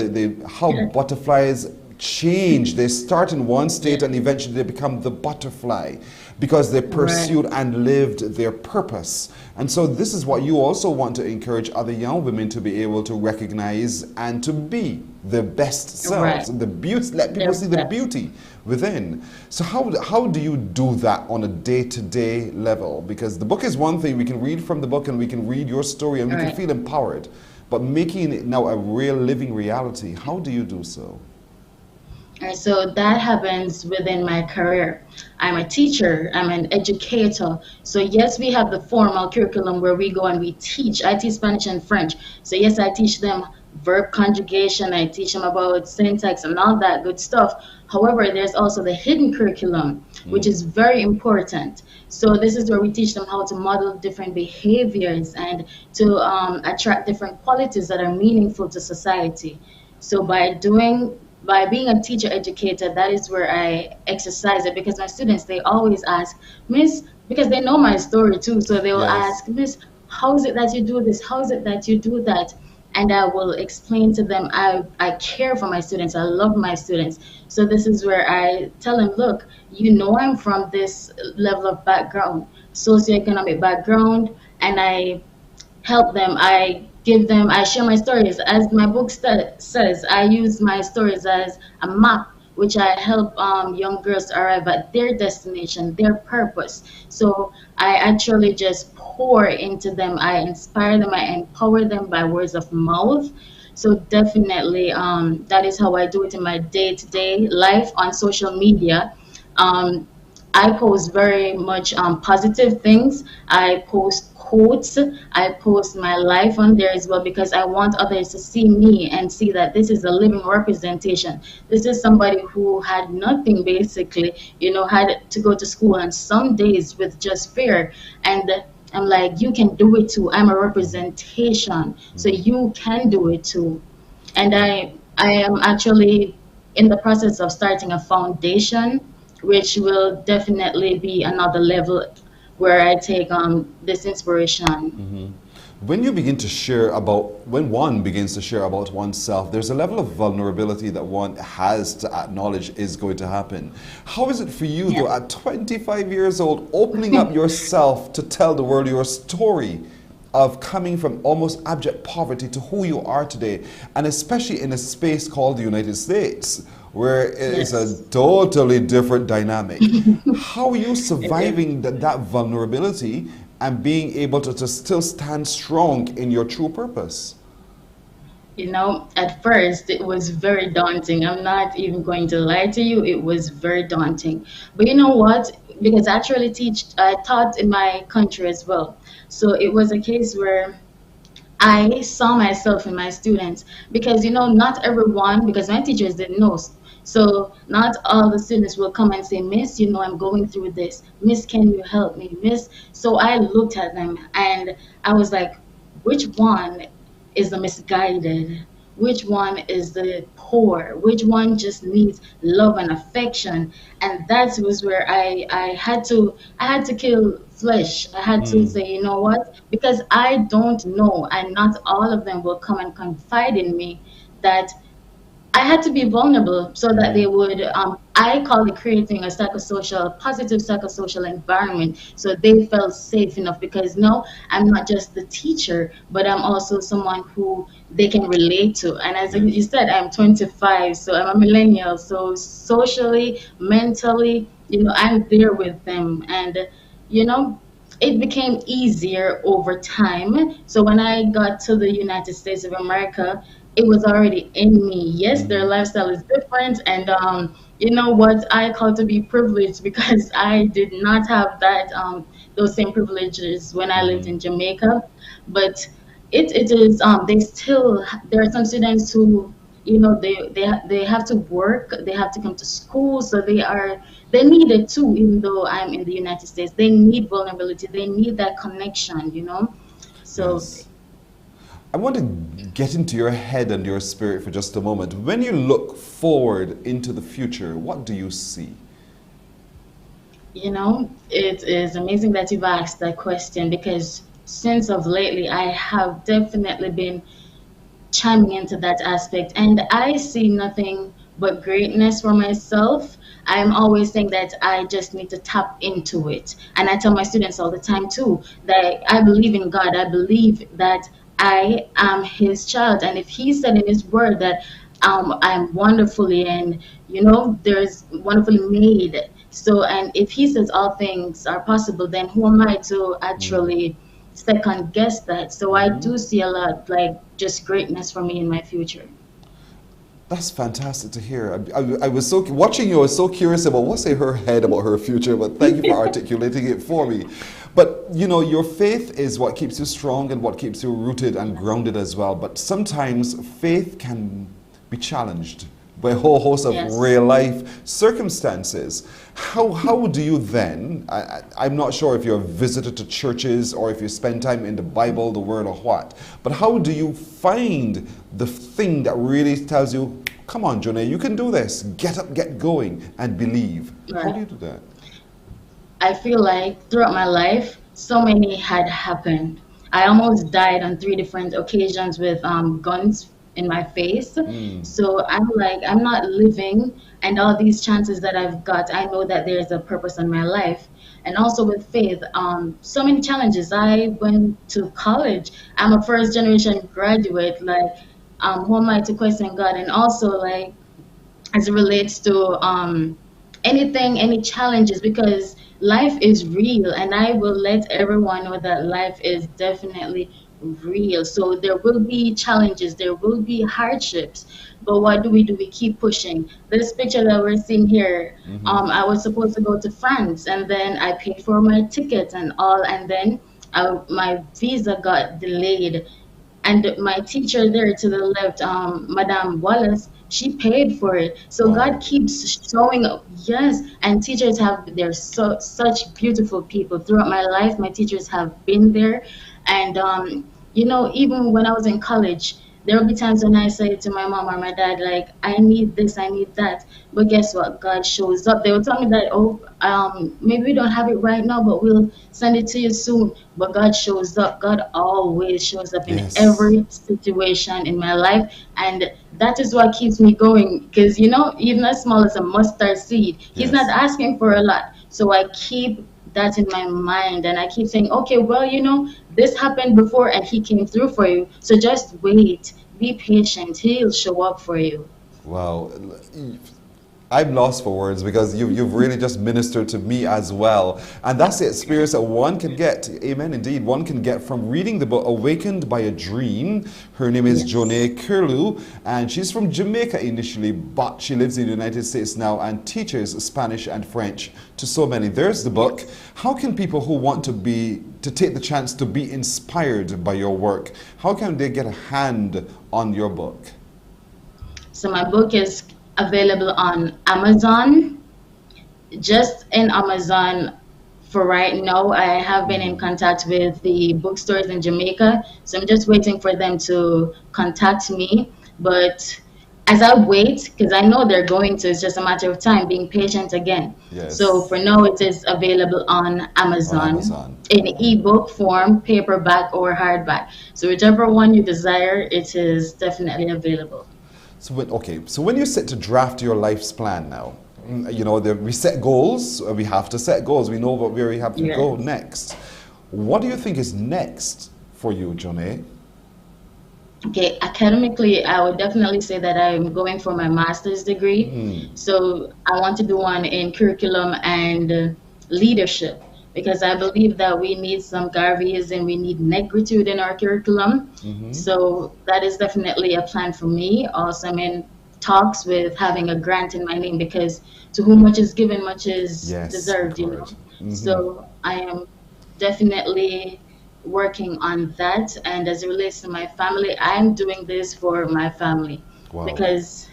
how butterflies change. They start in one state and eventually they become the butterfly because they pursued and lived their purpose. And so this is what you also want to encourage other young women to be able to recognize and to be their best selves. The beauty, let people see the beauty within. So how do you do that on a day-to-day level? Because the book is one thing, we can read from the book and we can read your story and we can feel empowered. But making it now a real living reality, how do you do so? And so that happens within my career. I'm a teacher, I'm an educator. So yes, we have the formal curriculum where we go and we teach. I teach Spanish and French. So yes, I teach them verb conjugation, I teach them about syntax and all that good stuff. However, there's also the hidden curriculum, which is very important. So this is where we teach them how to model different behaviors and to attract different qualities that are meaningful to society. So by being a teacher educator, that is where I exercise it, because my students, they always ask, Miss, because they know my story too, so they will ask, Miss, how is it that you do this? How is it that you do that? And I will explain to them, I care for my students, I love my students. So this is where I tell them, look, you know I'm from this level of background, socioeconomic background, and I help them, I share my stories. As my book says, I use my stories as a map, which I help young girls to arrive at their destination, their purpose. So I actually just pour into them. I inspire them, I empower them by words of mouth. So definitely, that is how I do it in my day-to-day life on social media. I post very much positive things. I post quotes. I post my life on there as well because I want others to see me and see that this is a living representation. This is somebody who had nothing basically, had to go to school on some days with just fear. And I'm like, you can do it too. I'm a representation, so you can do it too. And I am actually in the process of starting a foundation, which will definitely be another level where I take this inspiration. When you begin to share about, when one begins to share about oneself, there's a level of vulnerability that one has to acknowledge is going to happen. How is it for you, though, at 25 years old, opening up yourself to tell the world your story of coming from almost abject poverty to who you are today, and especially in a space called the United States, where it is a totally different dynamic? How are you surviving that vulnerability and being able to still stand strong in your true purpose? At first it was very daunting. I'm not even going to lie to you. It was very daunting. But you know what? Because I taught in my country as well. So it was a case where I saw myself in my students because, not everyone, because my teachers didn't know. So not all the students will come and say, Miss, I'm going through this. Miss, can you help me? Miss. So I looked at them and I was like, which one is the misguided? Which one is the poor? Which one just needs love and affection? And that was where I had to kill flesh. I had to say, you know what? Because I don't know, and not all of them will come and confide in me, that I had to be vulnerable so that they would, I call it creating a positive psychosocial environment. So they felt safe enough because no, I'm not just the teacher, but I'm also someone who they can relate to. And as you said, I'm 25, so I'm a millennial. So socially, mentally, I'm there with them. And, it became easier over time. So when I got to the United States of America, it was already in me. Yes, their lifestyle is different, and you know what? I call to be privileged because I did not have those same privileges when I lived in Jamaica. But it is there are some students who they have to work, they have to come to school, so they need it too. Even though I'm in the United States, they need vulnerability, they need that connection. So. Yes. I want to get into your head and your spirit for just a moment. When you look forward into the future, what do you see? It is amazing that you've asked that question because since of lately, I have definitely been chiming into that aspect, and I see nothing but greatness for myself. I'm always saying that I just need to tap into it. And I tell my students all the time too that I believe in God. I believe that I am his child. And if he said in his word that I'm wonderfully and there's wonderfully made. So, and if he says all things are possible, then who am I to actually second guess that? So I do see a lot like just greatness for me in my future. That's fantastic to hear. I was watching you. I was so curious about what's in her head about her future. But thank you for articulating it for me. But your faith is what keeps you strong and what keeps you rooted and grounded as well. But sometimes faith can be challenged by a whole host of real life circumstances. How do you then? I'm not sure if you're a visitor to churches or if you spend time in the Bible, the Word, or what. But how do you find the thing that really tells you, come on, Jonay, you can do this. Get up, get going, and believe. Right. How do you do that? I feel like throughout my life, so many had happened. I almost died on 3 different occasions with guns in my face. So I'm like, I'm not living, and all these chances that I've got, I know that there's a purpose in my life. And also with faith, so many challenges. I went to college. I'm a first generation graduate. Like, who am I to question God? And also like, as it relates to any challenges, because life is real, and I will let everyone know that life is definitely real. So there will be challenges, there will be hardships, but what do? We keep pushing. This picture that we're seeing here, I was supposed to go to France, and then I paid for my ticket and all, and then my visa got delayed, and my teacher there to the left, Madame Wallace, she paid for it. So God keeps showing up. Yes, and teachers have, they're such beautiful people. Throughout my life, my teachers have been there. And even when I was in college, there will be times when I say to my mom or my dad, like, I need this, I need that. But guess what? God shows up. They will tell me that, oh, maybe we don't have it right now, but we'll send it to you soon. But God shows up. God always shows up in every situation in my life. And that is what keeps me going. Because, even as small as a mustard seed, He's not asking for a lot. So I keep that in my mind, and I keep saying, okay, well, this happened before and He came through for you. So just wait, be patient. He'll show up for you. Wow. I'm lost for words because you've really just ministered to me as well. And that's the experience that one can get, amen, indeed, one can get from reading the book Awakened by a Dream. Her name is Jonee Curlew, and she's from Jamaica initially, but she lives in the United States now and teaches Spanish and French to so many. There's the book. How can people who want to take the chance to be inspired by your work, how can they get a hand on your book? So my book is available on Amazon. Just in Amazon for right now. I have been in contact with the bookstores in Jamaica, so I'm just waiting for them to contact me. But as I wait, because I know they're going to, it's just a matter of time, being patient again. So for now, it is available on Amazon, in ebook form, paperback or hardback. So whichever one you desire, it is definitely available. So when you set to draft your life's plan now, we set goals, we have to set goals, we know where we have to go next. What do you think is next for you, Jonee? Okay, academically, I would definitely say that I'm going for my master's degree. So I want to do one in curriculum and leadership, because I believe that we need some Garveyism, we need negritude in our curriculum. So that is definitely a plan for me. Also, I'm in talks with having a grant in my name, because to whom much is given, much is deserved, So I am definitely working on that. And as it relates to my family, I'm doing this for my family. Because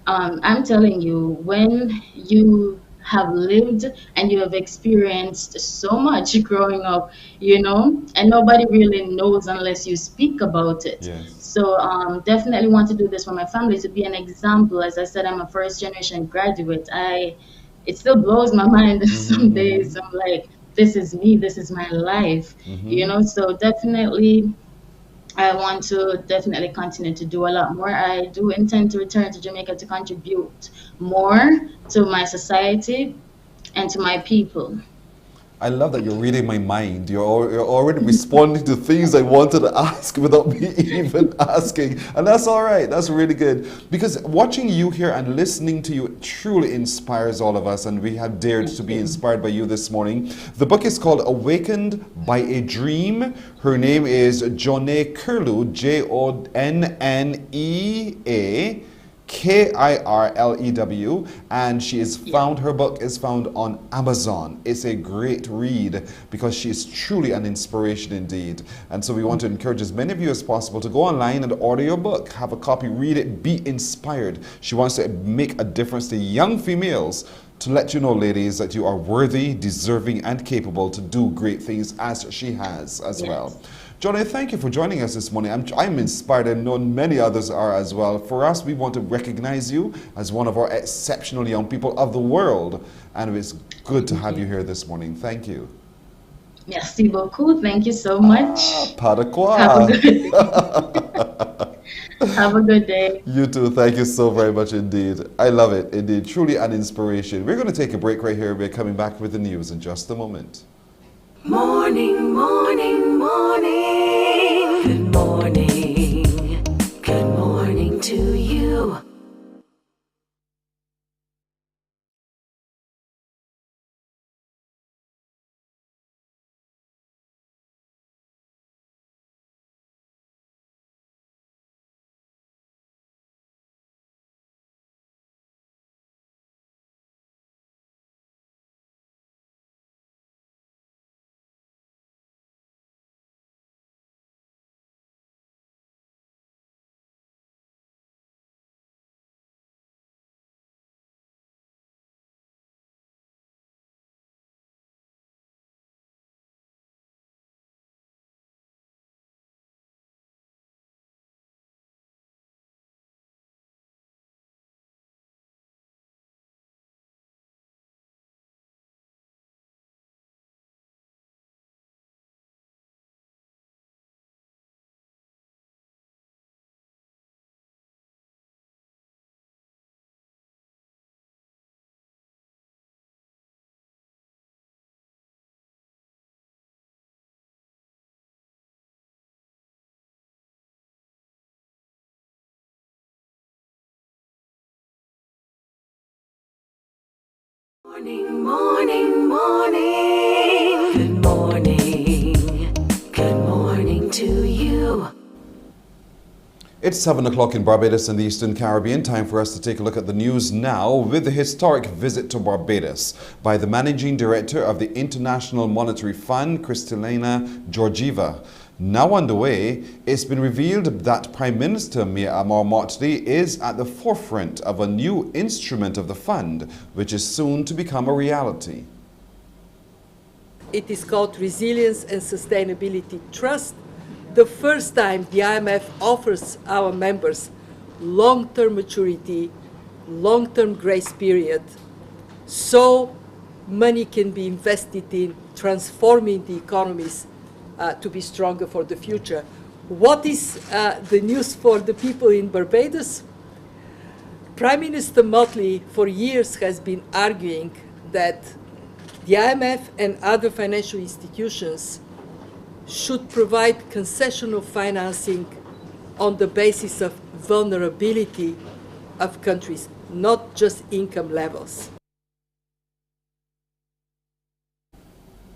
I'm telling you, when you have lived and you have experienced so much growing up, and nobody really knows unless you speak about it. So definitely want to do this for my family, to be an example. As I said, I'm a first generation graduate. It still blows my mind some days. I'm like, this is me, this is my life, so definitely I want to definitely continue to do a lot more. I do intend to return to Jamaica to contribute more to my society and to my people. I love that you're reading my mind. You're already responding to things I wanted to ask without me even asking. And that's all right. That's really good. Because watching you here and listening to you truly inspires all of us. And we have dared to be inspired by you this morning. The book is called Awakened by a Dream. Her name is Jonee Curlew, Jonnea Kirlew, and she is found, her book is found on Amazon. It's a great read because she is truly an inspiration indeed. And so we want to encourage as many of you as possible to go online and order your book, have a copy, read it, be inspired. She wants to make a difference to young females, to let you know, ladies, that you are worthy, deserving, and capable to do great things as she has as well. Jonee, thank you for joining us this morning. I'm inspired, and know many others are as well. For us, we want to recognize you as one of our exceptional young people of the world, and it's good to have you here this morning. Thank you. Merci beaucoup. Thank you so much. Pas de quoi. Have a good day. You too. Thank you so very much indeed. I love it. Indeed. Truly an inspiration. We're going to take a break right here. We're coming back with the news in just a moment. Morning, morning, morning. Good morning. Good morning to you. Morning, morning, morning. Good morning. Good morning to you. It's 7 o'clock in Barbados and the Eastern Caribbean. Time for us to take a look at the news now with the historic visit to Barbados by the Managing Director of the International Monetary Fund, Kristalina Georgieva. Now underway, it's been revealed that Prime Minister Mia Motley is at the forefront of a new instrument of the fund, which is soon to become a reality. It is called Resilience and Sustainability Trust. The first time the IMF offers our members long-term maturity, long-term grace period, so money can be invested in transforming the economies to be stronger for the future. What is the news for the people in Barbados? Prime Minister Motley for years has been arguing that the IMF and other financial institutions should provide concessional financing on the basis of vulnerability of countries, not just income levels.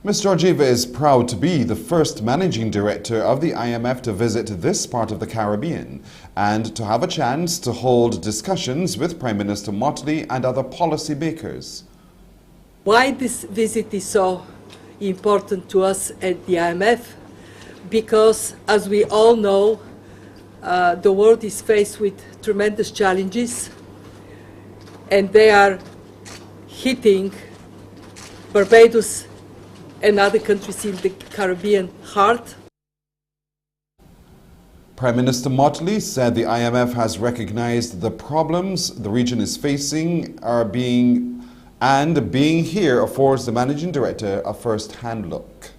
Ms. Georgieva is proud to be the first managing director of the IMF to visit this part of the Caribbean and to have a chance to hold discussions with Prime Minister Motley and other policy makers. Why this visit is so important to us at the IMF? Because, as we all know, the world is faced with tremendous challenges, and they are hitting Barbados and other countries in the Caribbean hard. Prime Minister Motley said the IMF has recognized the problems the region is facing being here affords the managing director a first-hand look.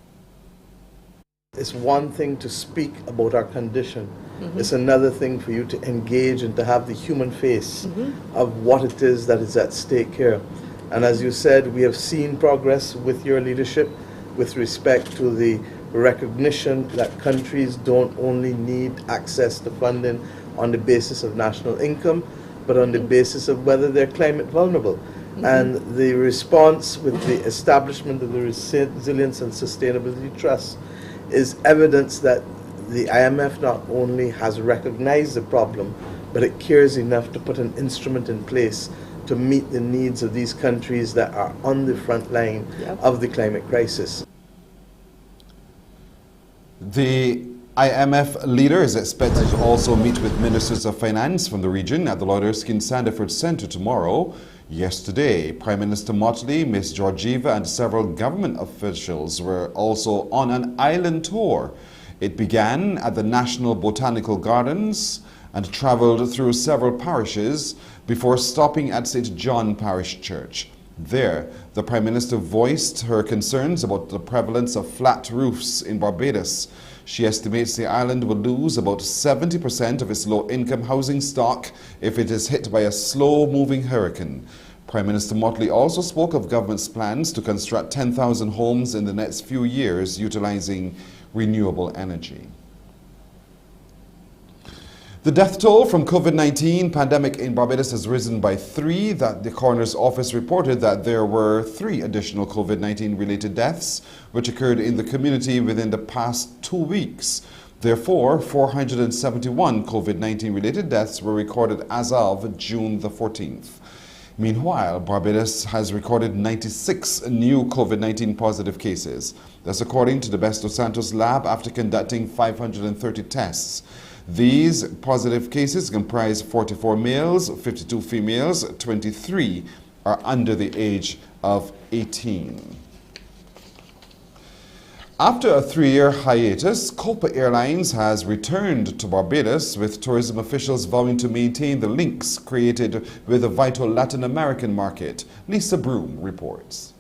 It's one thing to speak about our condition. It's another thing for you to engage and to have the human face of what it is that is at stake here. And as you said, we have seen progress with your leadership with respect to the recognition that countries don't only need access to funding on the basis of national income, but on the basis of whether they're climate vulnerable. And the response with the establishment of the Resilience and Sustainability Trust is evidence that the IMF not only has recognized the problem, but it cares enough to put an instrument in place to meet the needs of these countries that are on the front line of the climate crisis. The IMF leader is expected to also meet with ministers of finance from the region at the Lord Erskine Sandiford Centre tomorrow. Yesterday, Prime Minister Motley, Ms. Georgieva and several government officials were also on an island tour. It began at the National Botanical Gardens and travelled through several parishes before stopping at St. John Parish Church. There, the Prime Minister voiced her concerns about the prevalence of flat roofs in Barbados. She estimates the island will lose about 70% of its low-income housing stock if it is hit by a slow-moving hurricane. Prime Minister Motley also spoke of government's plans to construct 10,000 homes in the next few years utilizing renewable energy. The death toll from COVID-19 pandemic in Barbados has risen by 3. That the coroner's office reported that there were 3 additional COVID-19 related deaths which occurred in the community within the past 2 weeks. Therefore, 471 COVID-19 related deaths were recorded as of June the 14th. Meanwhile, Barbados has recorded 96 new COVID-19 positive cases. That's according to the Best of Santos lab after conducting 530 tests. These positive cases comprise 44 males, 52 females, 23 are under the age of 18. After a 3-year hiatus, Copa Airlines has returned to Barbados, with tourism officials vowing to maintain the links created with the vital Latin American market. Lisa Broom reports.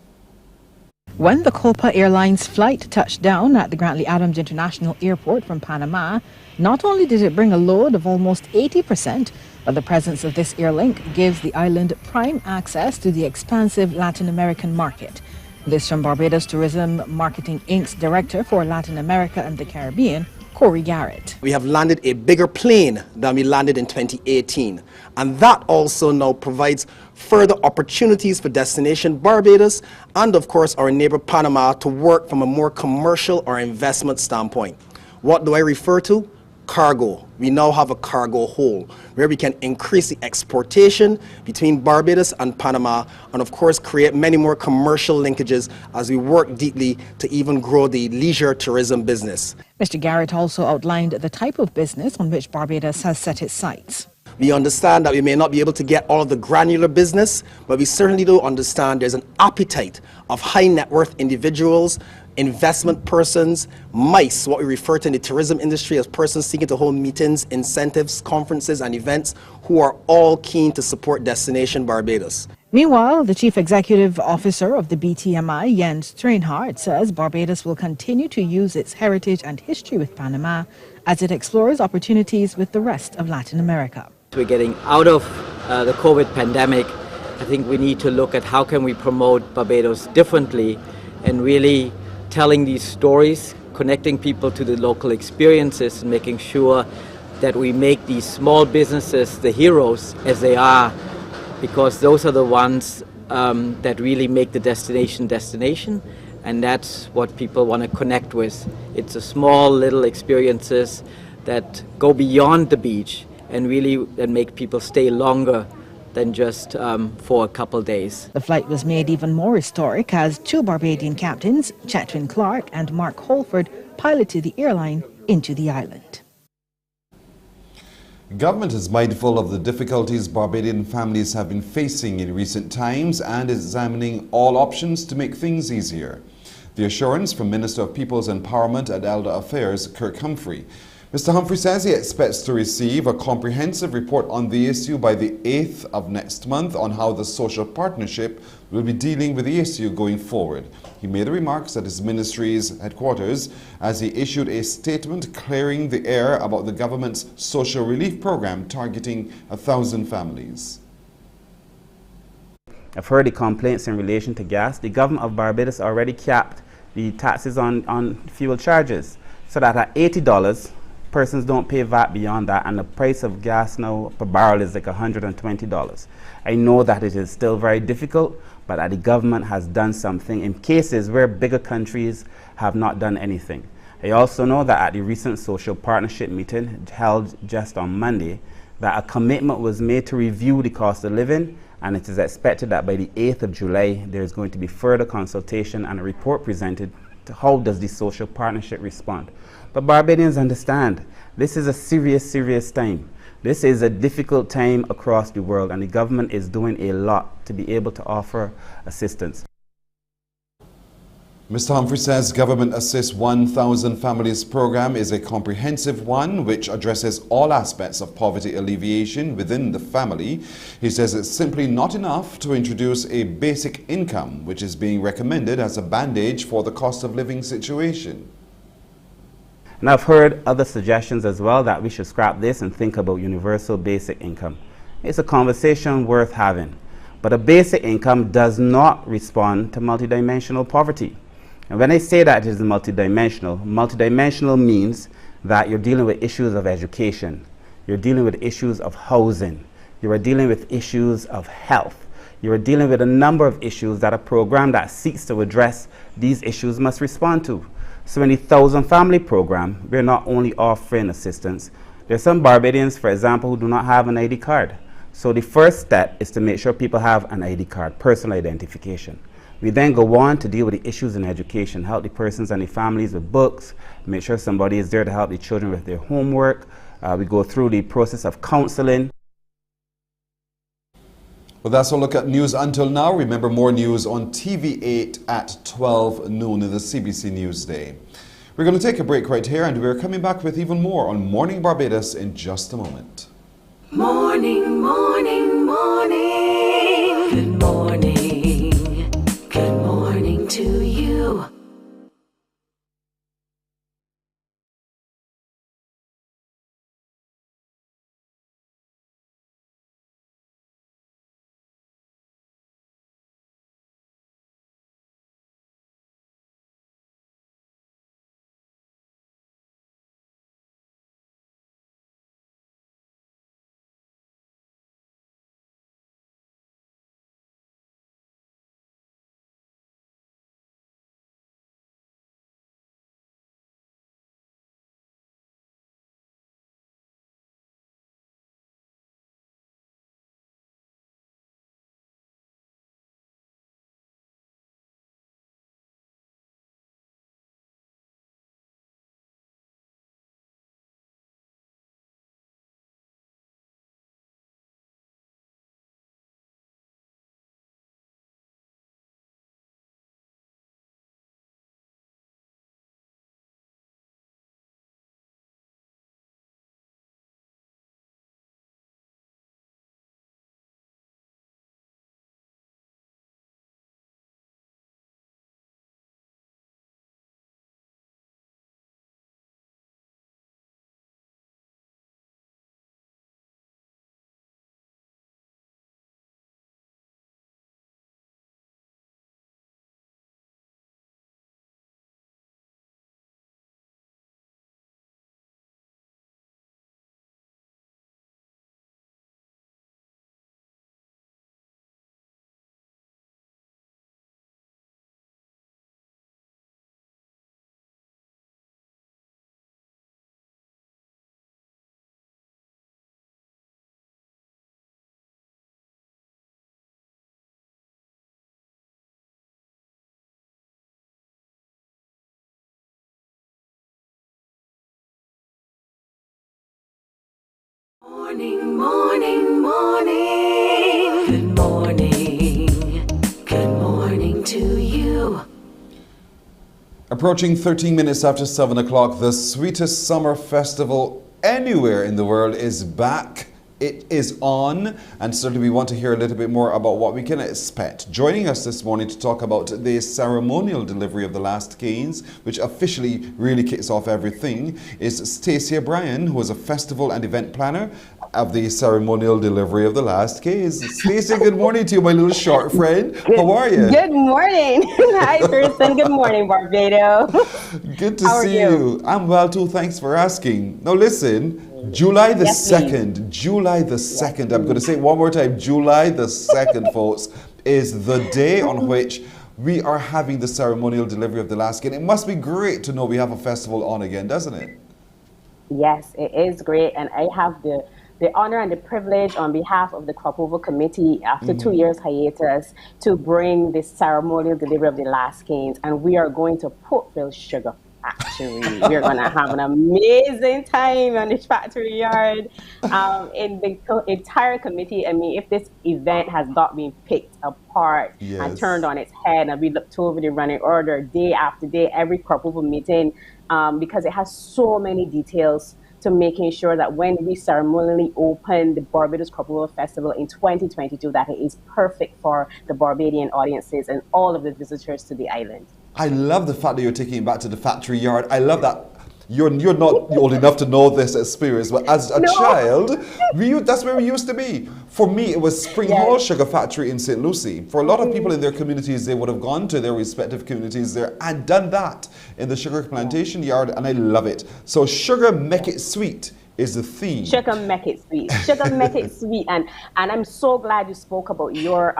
When the Copa Airlines flight touched down at the Grantley Adams International Airport from Panama, not only did it bring a load of almost 80%, but the presence of this airlink gives the island prime access to the expansive Latin American market. This from Barbados Tourism Marketing Inc.'s Director for Latin America and the Caribbean, Corey Garrett. We have landed a bigger plane than we landed in 2018. And that also now provides further opportunities for destination Barbados and, of course, our neighbor Panama to work from a more commercial or investment standpoint. What do I refer to? Cargo. We now have a cargo hole where we can increase the exportation between Barbados and Panama and, of course, create many more commercial linkages as we work deeply to even grow the leisure tourism business. Mr. Garrett also outlined the type of business on which Barbados has set its sights. We understand that we may not be able to get all of the granular business, but we certainly do understand there's an appetite of high net worth individuals, investment persons, MICE, what we refer to in the tourism industry as persons seeking to hold meetings, incentives, conferences and events, who are all keen to support Destination Barbados. Meanwhile, the Chief Executive Officer of the BTMI, Jens Treinhardt, says Barbados will continue to use its heritage and history with Panama as it explores opportunities with the rest of Latin America. We're getting out of the COVID pandemic. I think we need to look at how can we promote Barbados differently and really telling these stories, connecting people to the local experiences and making sure that we make these small businesses the heroes as they are, because those are the ones that really make the destination, and that's what people want to connect with. It's the small little experiences that go beyond the beach and really that make people stay longer than just for a couple days. The flight was made even more historic as two Barbadian captains, Chetwin Clark and Mark Holford, piloted the airline into the island. Government is mindful of the difficulties Barbadian families have been facing in recent times and is examining all options to make things easier. The assurance from Minister of People's Empowerment and Elder Affairs, Kirk Humphrey. Mr. Humphrey says he expects to receive a comprehensive report on the issue by the 8th of next month on how the social partnership will be dealing with the issue going forward. He made the remarks at his ministry's headquarters as he issued a statement clearing the air about the government's social relief program targeting 1,000 families. I've heard the complaints in relation to gas. The government of Barbados already capped the taxes on fuel charges so that at $80, persons don't pay VAT beyond that, and the price of gas now per barrel is like $120. I know that it is still very difficult, but that the government has done something in cases where bigger countries have not done anything. I also know that at the recent social partnership meeting held just on Monday, that a commitment was made to review the cost of living, and it is expected that by the 8th of July, there is going to be further consultation and a report presented to how does the social partnership respond. But Barbadians understand, this is a serious time. This is a difficult time across the world, and the government is doing a lot to be able to offer assistance. Mr. Humphrey says Government Assist 1,000 Families program is a comprehensive one which addresses all aspects of poverty alleviation within the family. He says it's simply not enough to introduce a basic income, which is being recommended as a bandage for the cost of living situation. And I've heard other suggestions as well that we should scrap this and think about universal basic income. It's a conversation worth having. But a basic income does not respond to multidimensional poverty. And when I say that it is multidimensional means that you're dealing with issues of education, you're dealing with issues of housing, you are dealing with issues of health, you are dealing with a number of issues that a program that seeks to address these issues must respond to. So in the 1,000 Family program, we're not only offering assistance. There's some Barbadians, for example, who do not have an ID card. So the first step is to make sure people have an ID card, personal identification. We then go on to deal with the issues in education, help the persons and the families with books, make sure somebody is there to help the children with their homework. We go through the process of counseling. Well, that's a look at news until now. Remember, more news on TV8 at 12 noon in the CBC News Day. We're going to take a break right here, and we're coming back with even more on Morning Barbados in just a moment. Morning, morning, morning. Good morning. Good morning to you. Morning, morning, morning. Good morning. Good morning to you. Approaching 13 minutes after 7 o'clock, the sweetest summer festival anywhere in the world is back. It is on, and certainly we want to hear a little bit more about what we can expect. Joining us this morning to talk about the ceremonial delivery of the last canes, which officially really kicks off everything, is Stacey O'Brien, who is a festival and event planner of the ceremonial delivery of the last canes. Stacey, good morning to you, my little short friend. How are you? Good morning. Hi, Thurston. Good morning, Barbados. Good to see you. I'm well too, thanks for asking. Now listen, July the 2nd, July the 2nd, I'm going to say it one more time, July the 2nd, folks, is the day on which we are having the ceremonial delivery of the last cane. It must be great to know we have a festival on again, doesn't it? Yes, it is great, and I have the honor and the privilege on behalf of the Crop Over Committee after 2 years hiatus to bring this ceremonial delivery of the last canes, and we are going to Portville Sugar Factory. We're going to have an amazing time on this factory yard. In the entire committee, I mean, if this event has not been picked apart and turned on its head, and we looked over the running order day after day, every Crop Over meeting, because it has so many details to making sure that when we ceremonially open the Barbados Crop Over Festival in 2022, that it is perfect for the Barbadian audiences and all of the visitors to the island. I love the fact that you're taking it back to the factory yard. I love that. You're not old enough to know this experience, but as a child, that's where we used to be. For me, it was Spring Hall Sugar Factory in St. Lucie. For a lot of people in their communities, they would have gone to their respective communities there and done that in the sugar plantation yard, and I love it. So sugar make it sweet is the theme. Sugar make it sweet. Sugar make it sweet, and I'm so glad you spoke about your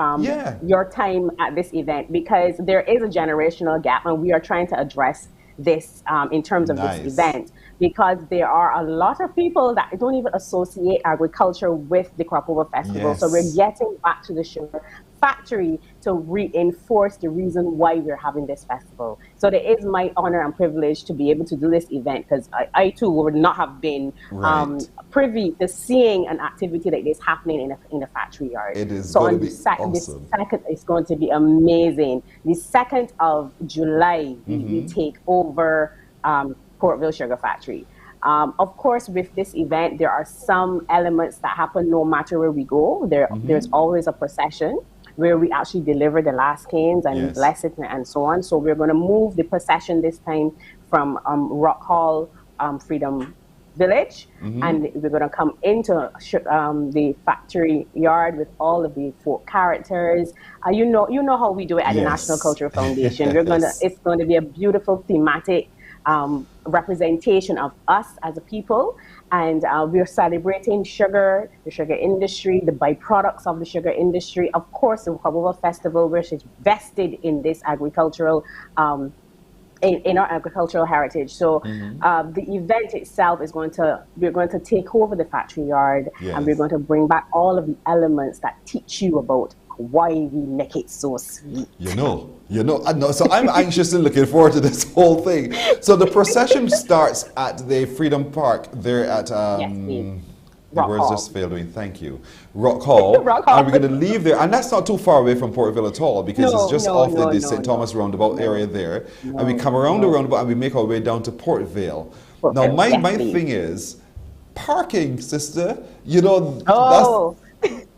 time at this event, because there is a generational gap, and we are trying to address this in terms of this event, because there are a lot of people that don't even associate agriculture with the Crop Over Festival. So we're getting back to the sugar factory to reinforce the reason why we're having this festival. So it is my honor and privilege to be able to do this event, because I too would not have been privy to seeing an activity like this happening in a factory yard. It is so going on to be awesome. The second is going to be amazing. The 2nd of July, we take over Portville Sugar Factory. Of course, with this event, there are some elements that happen no matter where we go. There's always a procession where we actually deliver the last canes and bless it and so on. So we're going to move the procession this time from Rock Hall, Freedom Village, and we're going to come into the factory yard with all of the folk characters. You know how we do it at the National Cultural Foundation. It's going to be a beautiful thematic representation of us as a people, and we're celebrating sugar, the sugar industry, the byproducts of the sugar industry, of course the Crop Over Festival, which is vested in this agricultural in our agricultural heritage. So the event itself is we're going to take over the factory yard, and we're going to bring back all of the elements that teach you about why we make it so sweet. I know. So I'm anxious and looking forward to this whole thing. So the procession starts at the Freedom Park there at where's this building? Thank you. Rock Hall. Rock Hall. And we're going to leave there, and that's not too far away from Portville at all, because it's just off the St. Thomas roundabout area there. And we come around the roundabout and we make our way down to Portville. Now my thing is parking, sister.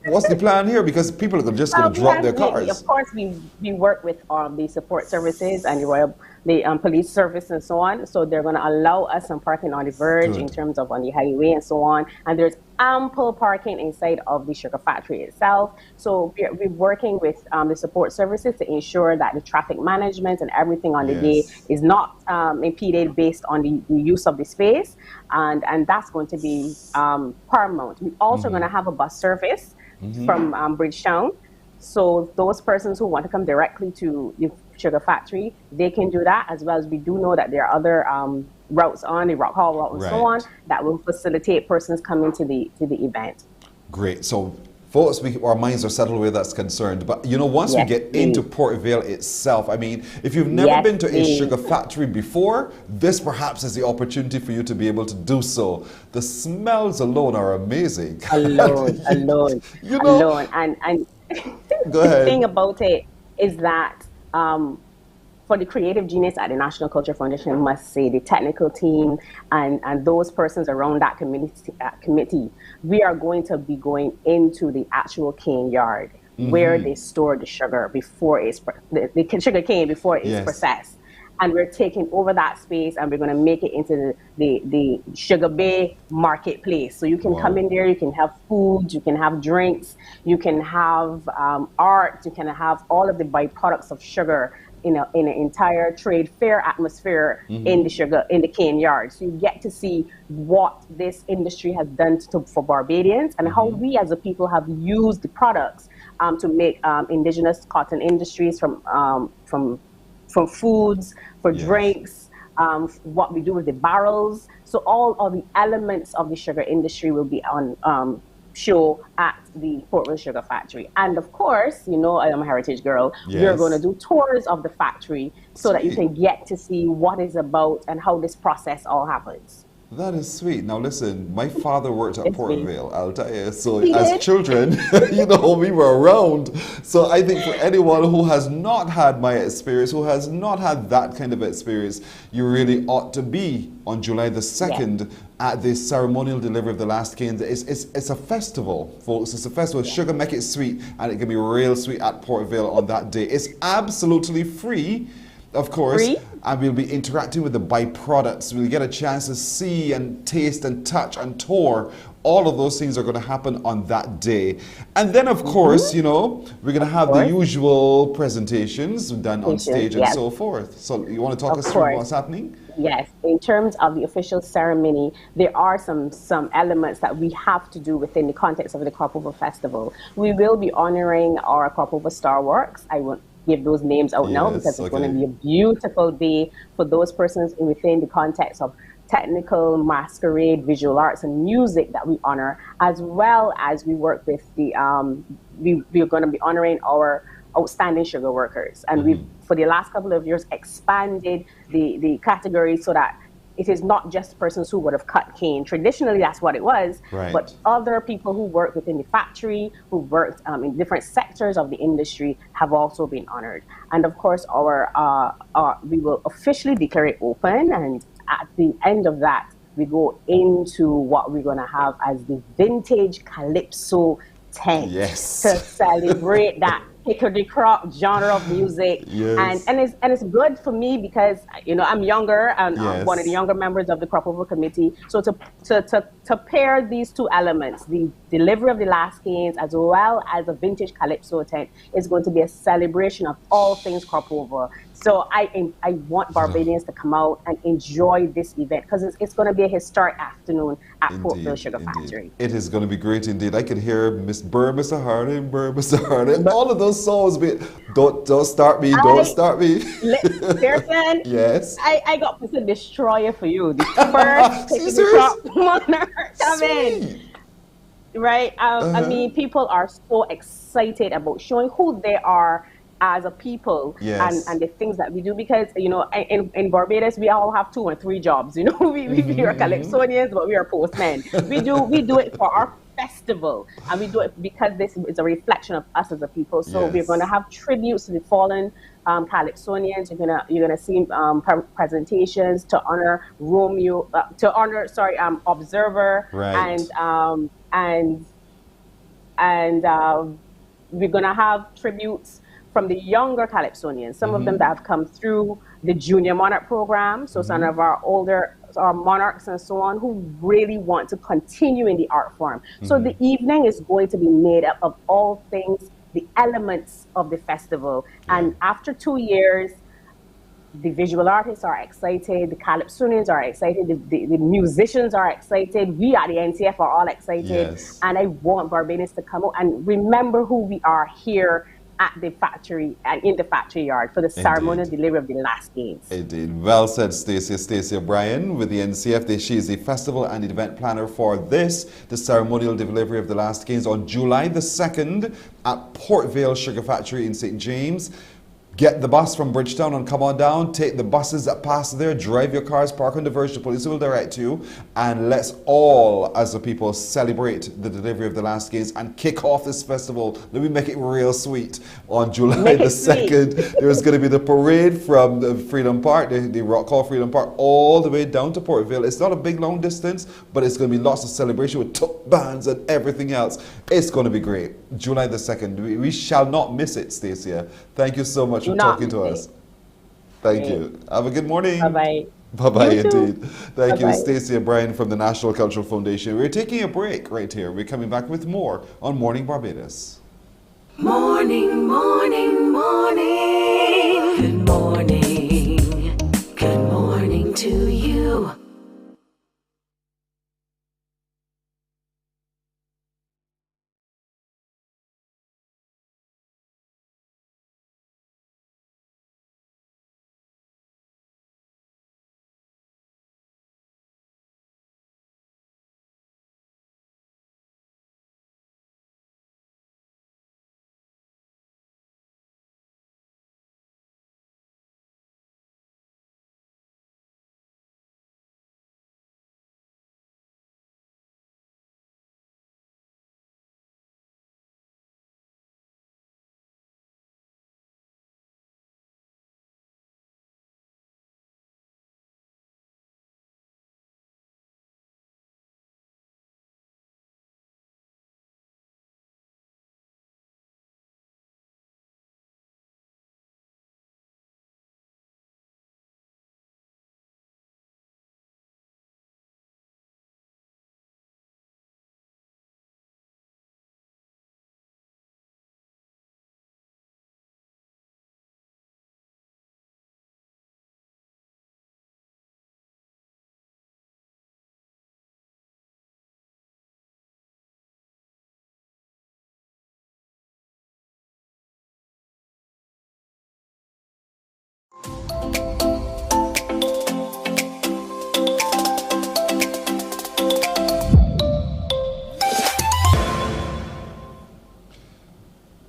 What's the plan here? Because people are just going to drop their cars. Of course, we work with the support services and the police service and so on. So they're going to allow us some parking on the verge in terms of on the highway and so on. And there's ample parking inside of the sugar factory itself. So we're working with the support services to ensure that the traffic management and everything on the day is not impeded based on the use of the space. And that's going to be paramount. We're also going to have a bus service from Bridgetown. So those persons who want to come directly to the sugar factory, they can do that, as well as we do know that there are other routes on the Rock Hall route and so on that will facilitate persons coming to the event. Great. So Folks, our minds are settled where that's concerned. But, you know, once we get into Port Vale itself, I mean, if you've never been to a sugar factory before, this perhaps is the opportunity for you to be able to do so. The smells alone are amazing. Alone. You know, And go ahead. the thing about it is that for the creative genius at the National Culture Foundation, I must say, the technical team and those persons around that committee, we are going to be going into the actual cane yard where they store the sugar before it's the sugar cane before it's processed. And we're taking over that space, and we're going to make it into the Sugar Bay marketplace. So you can come in there, you can have food, you can have drinks, you can have art, you can have all of the byproducts of sugar in an entire trade fair atmosphere in the cane yard. So you get to see what this industry has done for Barbadians and how we as a people have used the products to make indigenous cotton industries from foods, for drinks, what we do with the barrels. So all of the elements of the sugar industry will be on show at the Port Vale Sugar Factory. And of course, you know, I am a heritage girl. We're going to do tours of the factory so that you can get to see what it's about and how this process all happens. That is sweet. Now listen, my father worked at Port Vale, I'll tell you. So as children, you know, we were around. So I think for anyone who has not had my experience, who has not had that kind of experience, you really ought to be on July the 2nd at the ceremonial delivery of the last cane. It's a festival, folks. It's a festival. Sugar make it sweet, and it can be real sweet at Port Vale on that day. It's absolutely free. Of course, and we'll be interacting with the byproducts. We'll get a chance to see and taste and touch and tour. All of those things are going to happen on that day. And then, of course, you know, we're going to have the usual presentations done on stage and so forth. So you want to talk us through what's happening? Yes, in terms of the official ceremony, there are some elements that we have to do within the context of the Crop Over Festival. We will be honoring our Crop Over Star Works. I won't give those names out now because it's going to be a beautiful day for those persons within the context of technical, masquerade, visual arts, and music that we honor, as well as we work with the, we're going to be honoring our outstanding sugar workers. And we've, for the last couple of years, expanded the category so that it is not just persons who would have cut cane. Traditionally, that's what it was, but other people who work within the factory, who worked in different sectors of the industry have also been honored. And of course, we will officially declare it open, and at the end of that, we go into what we're going to have as the Vintage Calypso tent to celebrate that hickory crop genre of music. And it's good for me because, you know, I'm younger and one of the younger members of the Crop Over Committee. So to pair these two elements, the delivery of the last canes as well as a vintage calypso tent, is going to be a celebration of all things crop over. So I want Barbadians to come out and enjoy this event because it's going to be a historic afternoon at Port Vale Sugar Factory. It is going to be great indeed. I can hear Miss Burr, Mr. Harding, Burr, Mr. Harding, all of those songs. Don't start me, don't start me. Pearson, yes. I got Mr. Destroyer for you. The first monarch coming. Right? I mean, people are so excited about showing who they are as a people and the things that we do, because, you know, in Barbados we all have 2 or 3 jobs, you know. we are Calypsonians, but we are postmen. we do it for our festival, and we do it because this is a reflection of us as a people. So we're going to have tributes to the fallen Calypsonians. You're gonna see presentations to honor Romeo, Observer, and we're gonna have tributes from the younger Calypsonians, some of them that have come through the Junior Monarch program, so some of our older monarchs and so on, who really want to continue in the art form. So the evening is going to be made up of all things, the elements of the festival. And after 2 years, the visual artists are excited, the Calypsonians are excited, the musicians are excited, we at the NCF are all excited, and I want Barbadians to come out and remember who we are here at the factory and in the factory yard for the ceremonial delivery of the last games. Indeed. Well said, Stacey. Stacey O'Brien with the NCF. She is the festival and event planner for this, the ceremonial delivery of the last games on July the 2nd at Port Vale Sugar Factory in St. James. Get the bus from Bridgetown and come on down. Take the buses that pass there. Drive your cars, park on the verge. The police will direct you. And let's all, as a people, celebrate the delivery of the last games and kick off this festival. Let me make it real sweet. On July the 2nd, there's going to be the parade from the Freedom Park, the Rock Hall Freedom Park, all the way down to Port Vale. It's not a big, long distance, but it's going to be lots of celebration with top bands and everything else. It's going to be great. July the 2nd. We shall not miss it, Stacia. Thank you so much for talking to us. Thank you. Have a good morning. Bye-bye. Bye-bye indeed. Thank you, Bye-bye. Stacey O'Brien from the National Cultural Foundation. We're taking a break right here. We're coming back with more on Morning Barbados. Morning, morning, morning. Good morning. Good morning to you.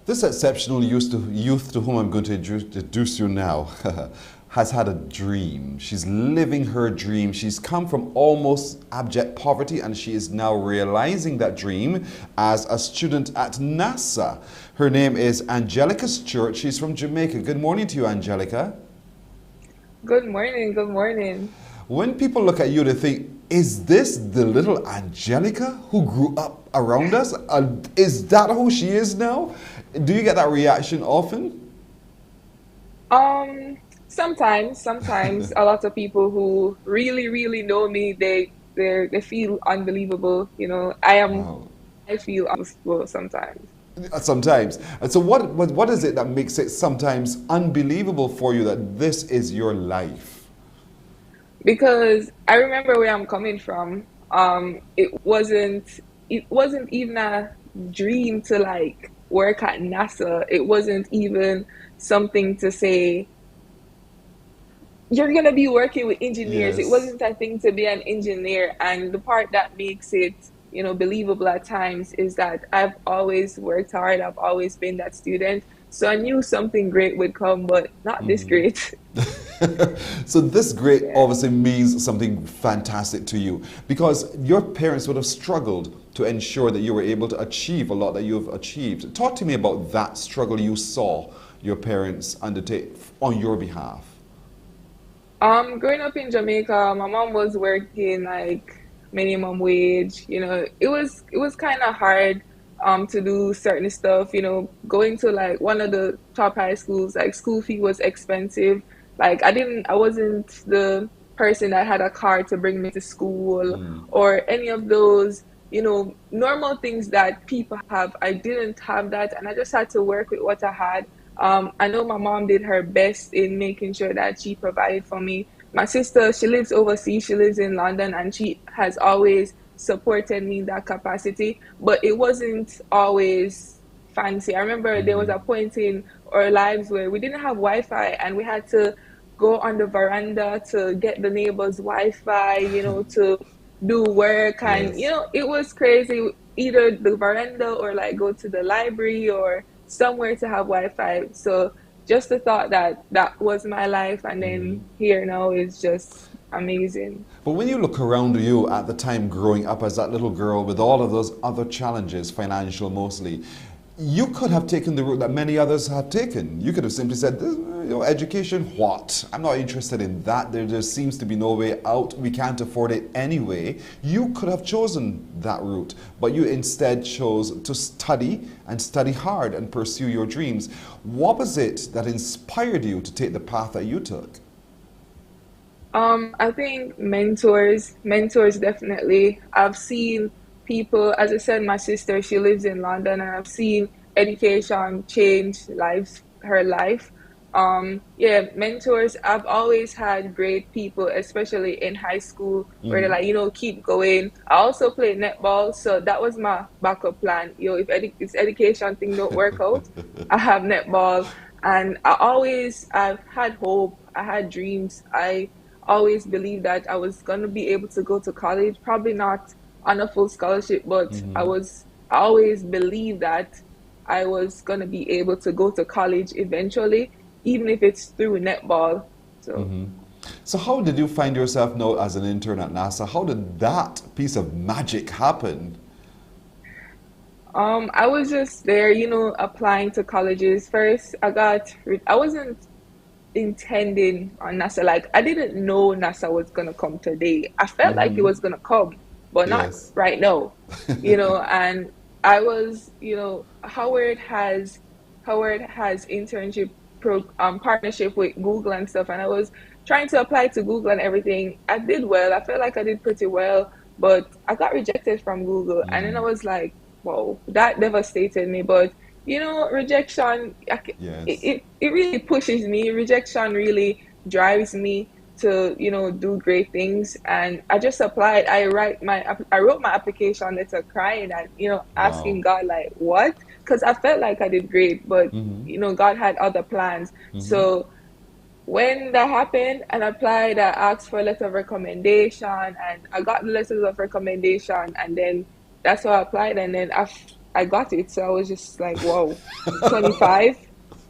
This exceptional youth to whom I'm going to introduce you now has had a dream. She's living her dream. She's come from almost abject poverty and she is now realizing that dream as a student at NASA. Her name is Angelica Stewart. She's from Jamaica. Good morning to you, Angelica. Good morning, good morning. When people look at you, they think, is this the little Angelica who grew up around us? Is that who she is now? Do you get that reaction often? Sometimes a lot of people who really know me, they feel unbelievable. You know, I feel unbelievable sometimes. Sometimes. And so what is it that makes it sometimes unbelievable for you that this is your life? Because I remember where I'm coming from. It wasn't even a dream to like work at NASA. It wasn't even something to say you're gonna be working with engineers. Yes. It wasn't a thing to be an engineer. And the part that makes it, you know, believable at times is that I've always worked hard. I've always been that student. So I knew something great would come, but not this great. So this great obviously means something fantastic to you because your parents would have struggled to ensure that you were able to achieve a lot that you have achieved. Talk to me about that struggle you saw your parents undertake on your behalf. Growing up in Jamaica, my mom was working like minimum wage. You know, it was kind of hard to do certain stuff. You know, going to like one of the top high schools, like school fee was expensive. Like I wasn't the person that had a car to bring me to school or any of those, you know, normal things that people have. I didn't have that, and I just had to work with what I had. I know my mom did her best in making sure that she provided for me. My sister, she lives overseas, she lives in London, and she has always supported me in that capacity, but it wasn't always fancy. I remember there was a point in our lives where we didn't have Wi-Fi and we had to go on the veranda to get the neighbor's Wi-Fi, to do work. And, Yes. it was crazy. Either the veranda or like go to the library or somewhere to have Wi-Fi. So just the thought that that was my life and then here now is just amazing. But when you look around you at the time growing up as that little girl with all of those other challenges, financial mostly, you could have taken the route that many others have taken. You could have simply said, education, what? I'm not interested in that. There just seems to be no way out. We can't afford it anyway. You could have chosen that route, but you instead chose to study and study hard and pursue your dreams. What was it that inspired you to take the path that you took? I think mentors definitely. I've seen people, as I said, my sister, she lives in London, and I've seen education change her life. Mentors. I've always had great people, especially in high school, where they're like, keep going. I also played netball, so that was my backup plan. If this education thing don't work out, I have netball, and I've had hope. I had dreams. I always believed that I was gonna be able to go to college, probably not on a full scholarship, but I always believed that I was gonna be able to go to college eventually, even if it's through netball. So how did you find yourself now as an intern at NASA? How did that piece of magic happen? I was just there, applying to colleges. First, I wasn't intending on NASA. Like, I didn't know NASA was gonna come today. I felt like it was gonna come, but not right now. And I was, Howard has internship partnership with Google and stuff, and I was trying to apply to Google and everything. I did well. I felt like I did pretty well, but I got rejected from Google, and then I was like, whoa, that devastated me. But rejection, it really pushes me. Rejection really drives me to, do great things. And I just applied. I wrote my application letter crying and, asking God, like, what? Because I felt like I did great, but, God had other plans. So when that happened and I applied, I asked for a letter of recommendation, and I got the letters of recommendation, and then that's why I applied, and then I got it. So I was just like, whoa, 25,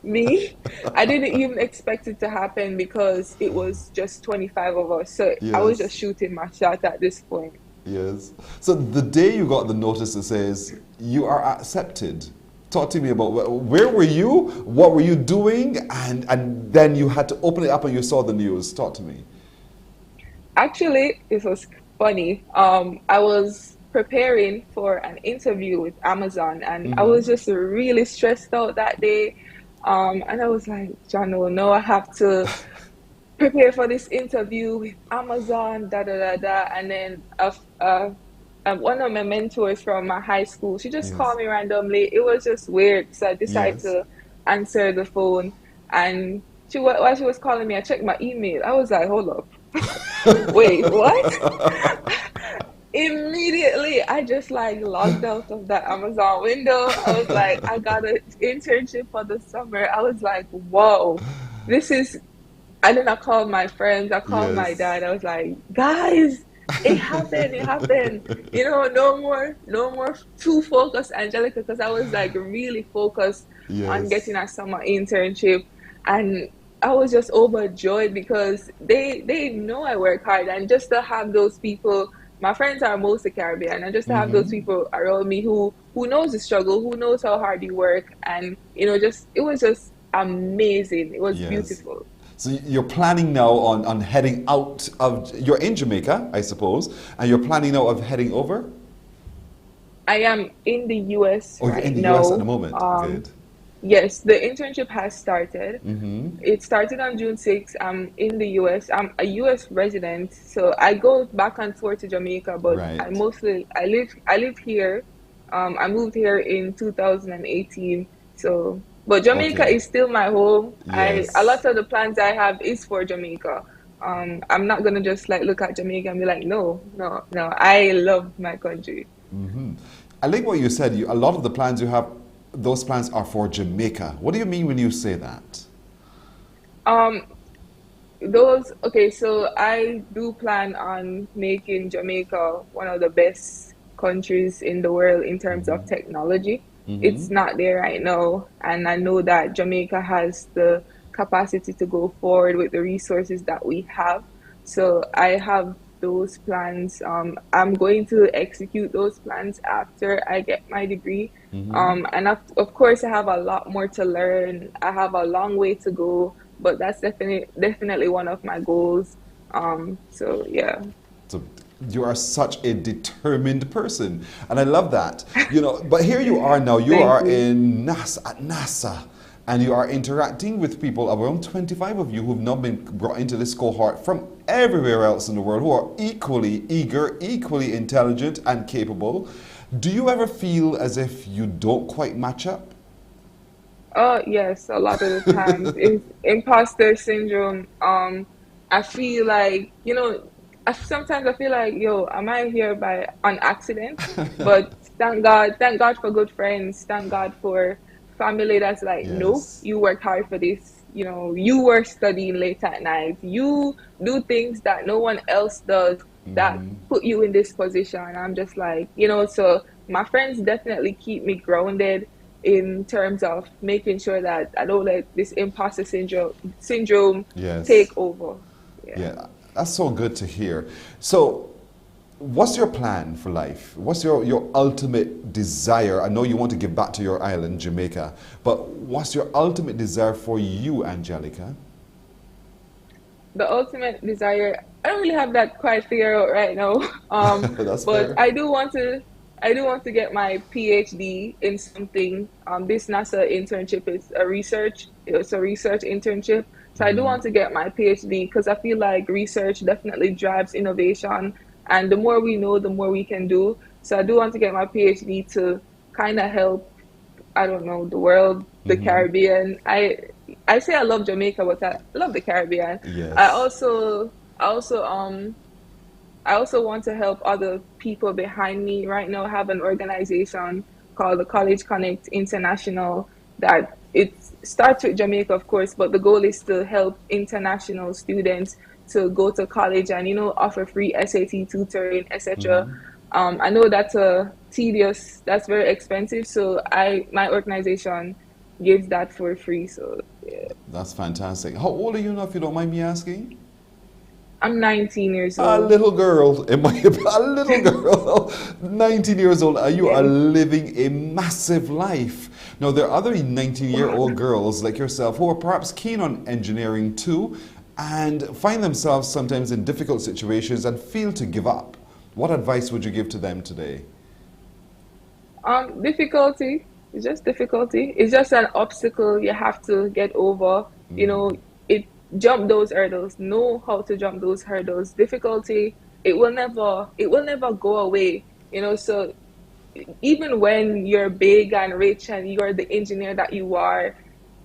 me? I didn't even expect it to happen because it was just 25 of us. So I was just shooting my shot at this point. Yes. So the day you got the notice that says you are accepted, talk to me about where were you, what were you doing, and then you had to open it up and you saw the news. Talk to me. Actually, it was funny. I was preparing for an interview with Amazon, and I was just really stressed out that day. And I was like, John, no, I have to prepare for this interview with Amazon, And then one of my mentors from my high school, she just called me randomly. It was just weird. So I decided to answer the phone. And while she was calling me, I checked my email. I was like, hold up. Wait, what? Immediately, I just logged out of that Amazon window. I was like, I got an internship for the summer. I was like, whoa, and then I called my friends. I called my dad. I was like, guys, it happened. No more too focused, Angelica, because I was really focused on getting a summer internship. And I was just overjoyed because they know I work hard, and just to have those people. My friends are mostly Caribbean, and just to have those people around me who knows the struggle, who knows how hard you work, and it was just amazing. It was beautiful. So you're planning now on heading out of, you're in Jamaica, I suppose, and you're planning now of heading over? I am in the US right now. Oh, you're in the US at the moment. Good. Yes, the internship has started. It started on June 6th. I'm in the US. I'm a US resident, so I go back and forth to Jamaica, but I live here. I moved here in 2018. So, but Jamaica is still my home. A lot of the plans I have is for Jamaica. I'm not gonna just look at Jamaica and be like, no. I love my country. I like what you said. A lot of the plans you have those plans are for Jamaica. What do you mean when you say that? Okay, so I do plan on making Jamaica one of the best countries in the world in terms of technology. It's not there right now, and I know that Jamaica has the capacity to go forward with the resources that we have. So I have those plans. I'm going to execute those plans after I get my degree. And of course, I have a lot more to learn. I have a long way to go, but that's definitely one of my goals. So yeah. So you are such a determined person, and I love that. You know, but here you are now. You are in NASA, and you are interacting with people, around 25 of you who've now been brought into this cohort from everywhere else in the world, who are equally eager, equally intelligent and capable. Do you ever feel as if you don't quite match up? Oh yes, a lot of the times. It's imposter syndrome. I feel like, sometimes I feel like, yo, am I here by on accident? But thank God for good friends. Thank God for family that's like, no, you worked hard for this. You were studying late at night. You do things that no one else does that put you in this position. I'm just like, so my friends definitely keep me grounded in terms of making sure that I don't let this imposter syndrome take over. Yeah, that's so good to hear. So, what's your plan for life? What's your ultimate desire? I know you want to give back to your island, Jamaica, but what's your ultimate desire for you, Angelica? The ultimate desire, I don't really have that quite figured out right now. That's but fair. I do want to get my PhD in something. This NASA internship is a research internship. So I do want to get my PhD because I feel like research definitely drives innovation. And the more we know, the more we can do. So I do want to get my PhD to kind of help, I don't know, the world, the Caribbean. I say I love Jamaica, but I love the Caribbean. Yes. I also want to help other people behind me. Right now, I have an organization called the College Connect International that it starts with Jamaica, of course, but the goal is to help international students to go to college and, offer free SAT tutoring, etc. I know that's that's very expensive. So my organization gives that for free. So yeah. That's fantastic. How old are you now, if you don't mind me asking? I'm 19 years A old. little girl, a little girl, 19 years old. You are living a massive life. Now, there are other 19-year-old girls like yourself who are perhaps keen on engineering too and find themselves sometimes in difficult situations and feel to give up. What advice would you give to them today? Difficulty. It's just difficulty. It's just an obstacle you have to get over. Jump those hurdles. Know how to jump those hurdles. Difficulty. It will never go away. So even when you're big and rich and you're the engineer that you are,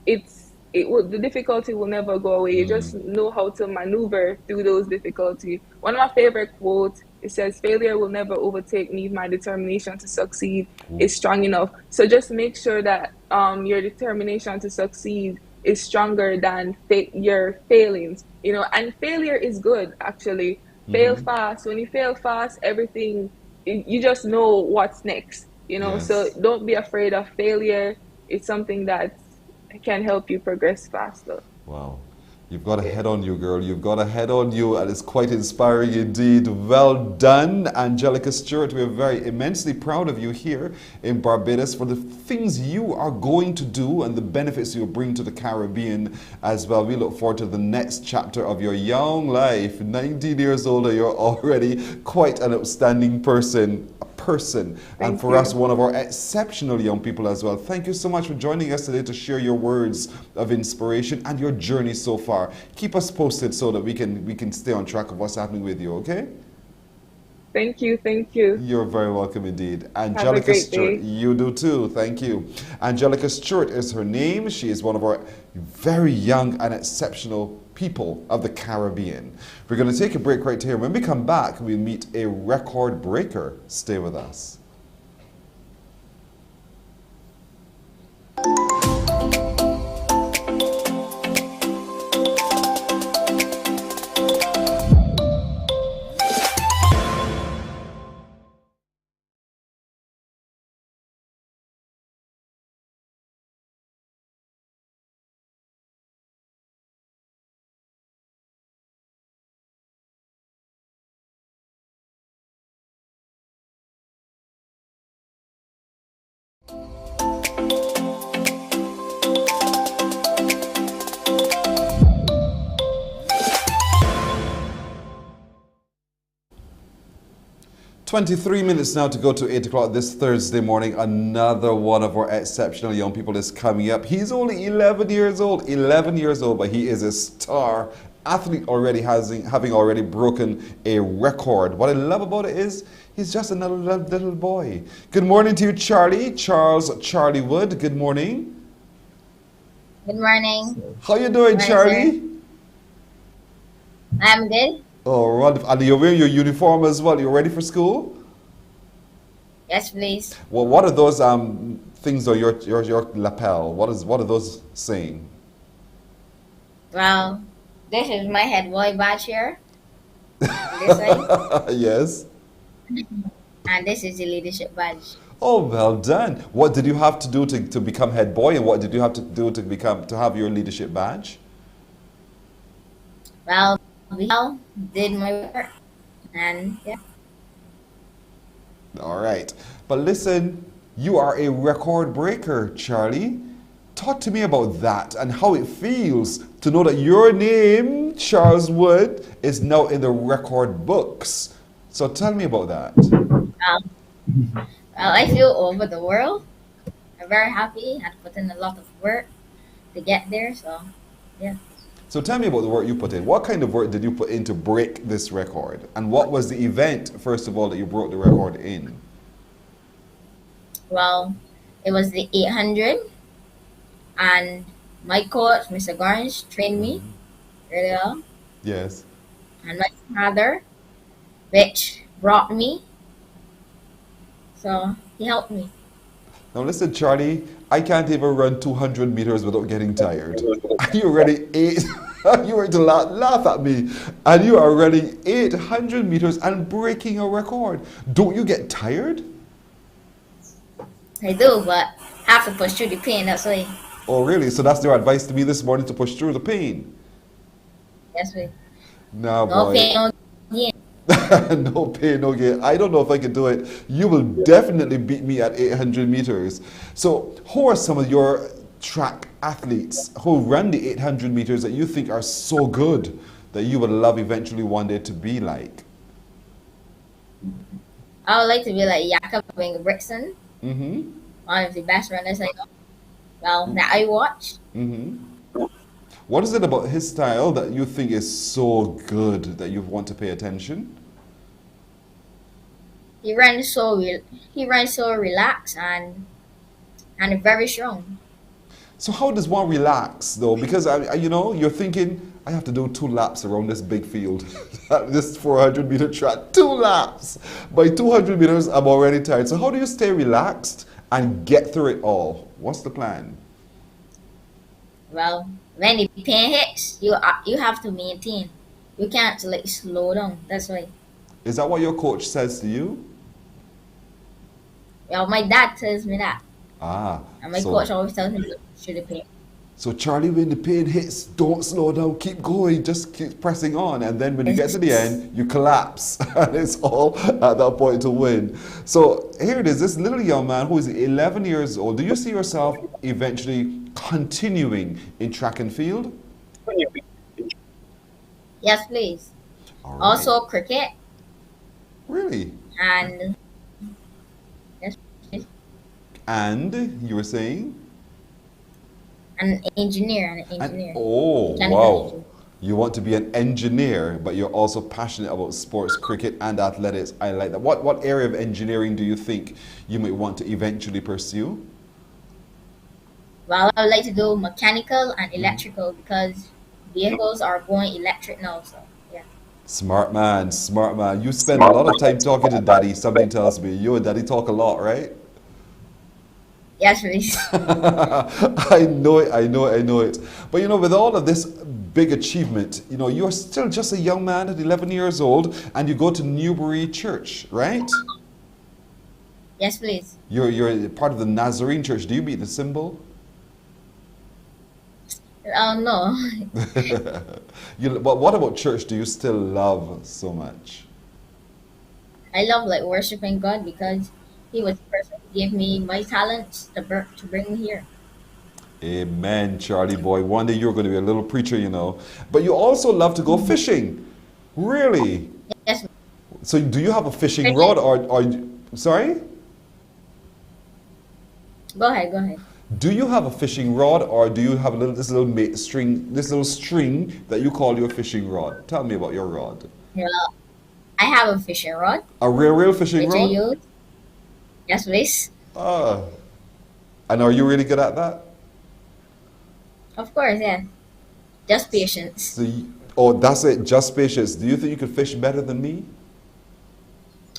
the difficulty will never go away. You just know how to maneuver through those difficulties. One of my favorite quotes, it says, "Failure will never overtake me. My determination to succeed is strong enough." So just make sure that your determination to succeed is stronger than your failings. And failure is good, actually. Fail fast. When you fail fast, everything, you just know what's next. So don't be afraid of failure. It's something that can help you progress faster. Wow. You've got a head on you, girl. You've got a head on you, and it's quite inspiring indeed. Well done, Angelica Stewart. We're very immensely proud of you here in Barbados for the things you are going to do and the benefits you'll bring to the Caribbean as well. We look forward to the next chapter of your young life. 19 years old, you're already quite an outstanding person. And for us, one of our exceptional young people as well. Thank you so much for joining us today to share your words of inspiration and your journey so far. Keep us posted so that we can stay on track of what's happening with you, okay? Thank you. You're very welcome indeed. Have Angelica a great Stewart, day. you do too. Thank you. Angelica Stewart is her name. She is one of our very young and exceptional people of the Caribbean. We're going to take a break right here. When we come back, we'll meet a record breaker. Stay with us. 23 minutes now to go to 8 o'clock this Thursday morning. Another one of our exceptional young people is coming up. He's only 11 years old. 11 years old, but he is a star athlete already, having already broken a record. What I love about it is he's just another little boy. Good morning to you, Charlie. Charlie Wood. Good morning. Good morning. How you doing, Charlie? I'm good. Oh, wonderful. And you're wearing your uniform as well. You ready for school? Yes, please. Well, what are those things on your lapel? What are those saying? Well, this is my head boy badge here. This way. Yes. And this is the leadership badge. Oh, well done. What did you have to do to become head boy, and what did you have to do to have your leadership badge? Well, we all did my work, and yeah. All right. But listen, you are a record breaker, Charlie. Talk to me about that and how it feels to know that your name, Charles Wood, is now in the record books. So tell me about that. Well, I feel over the world. I'm very happy. I put in a lot of work to get there, so yeah. So tell me about the work you put in. What kind of work did you put in to break this record? And what was the event, first of all, that you broke the record in? Well, it was the 800, and my coach, Mr. Garnish, trained me really well. Yes. And my father, which brought me, so he helped me. Now listen, Charlie, I can't even run 200 meters without getting tired. You already you were to laugh at me, and you are running 800 meters and breaking a record. Don't you get tired? I do, but I have to push through the pain, that's why. Oh, really? So that's your advice to me this morning, to push through the pain? Yes, we. No, No pain, no gain. No pain, no gain. I don't know if I can do it. You will definitely beat me at 800 meters. So who are some of your track athletes who run the 800 meters that you think are so good that you would love eventually one day to be like? I would like to be like Jakob Ingebrigtsen, Mm-hmm. one of the best runners I know. Well, that I watch. Mm-hmm. What is it about his style that you think is so good that you want to pay attention? He runs so relaxed and very strong. So how does one relax though? Because you're thinking, I have to do 2 laps around this big field, this 400 meter track, 2 laps. By 200 meters, I'm already tired. So how do you stay relaxed and get through it all? What's the plan? Well, when the pain hits, you have to maintain. You can't like slow down. That's why. Is that what your coach says to you? Well, my dad tells me that, and my so, coach always tells me to push through the pain. So Charlie, when the pain hits, don't slow down, keep going, just keep pressing on. And then when you get to the end, you collapse. And it's all at that point to win. So here it is, this little young man who is 11 years old. Do you see yourself eventually continuing in track and field? Yes, please. All right. Also cricket. Really? And yes, please. And you were saying? An engineer. Oh, Mechanical wow. engineer. You want to be an engineer, but you're also passionate about sports, cricket, and athletics. I like that. What area of engineering do you think you might want to eventually pursue? Well, I would like to do mechanical and electrical because vehicles are going electric now. So yeah. Smart man, smart man. You spend a lot of time talking to daddy, something tells me. You and daddy talk a lot, right? Yes, please. I know it. But with all of this big achievement, you're still just a young man at 11 years old, and you go to Newbury Church, right? Yes, please. You're part of the Nazarene Church. Do you meet the symbol? No. But what about church do you still love so much? I love like worshiping God because He was the person who gave me my talents to bring me here. Amen, Charlie boy. One day you're going to be a little preacher, But you also love to go fishing. Really? Yes. So do you have a fishing Fishing. rod or sorry? Go ahead, go ahead. Do you have a fishing rod or do you have this little string that you call your fishing rod? Tell me about your rod. Well, I have a fishing rod, A real fishing which I rod? use. Yes, please. Ah. And are you really good at that? Of course, yeah. Just patience. So oh, that's it, just patience. Do you think you could fish better than me?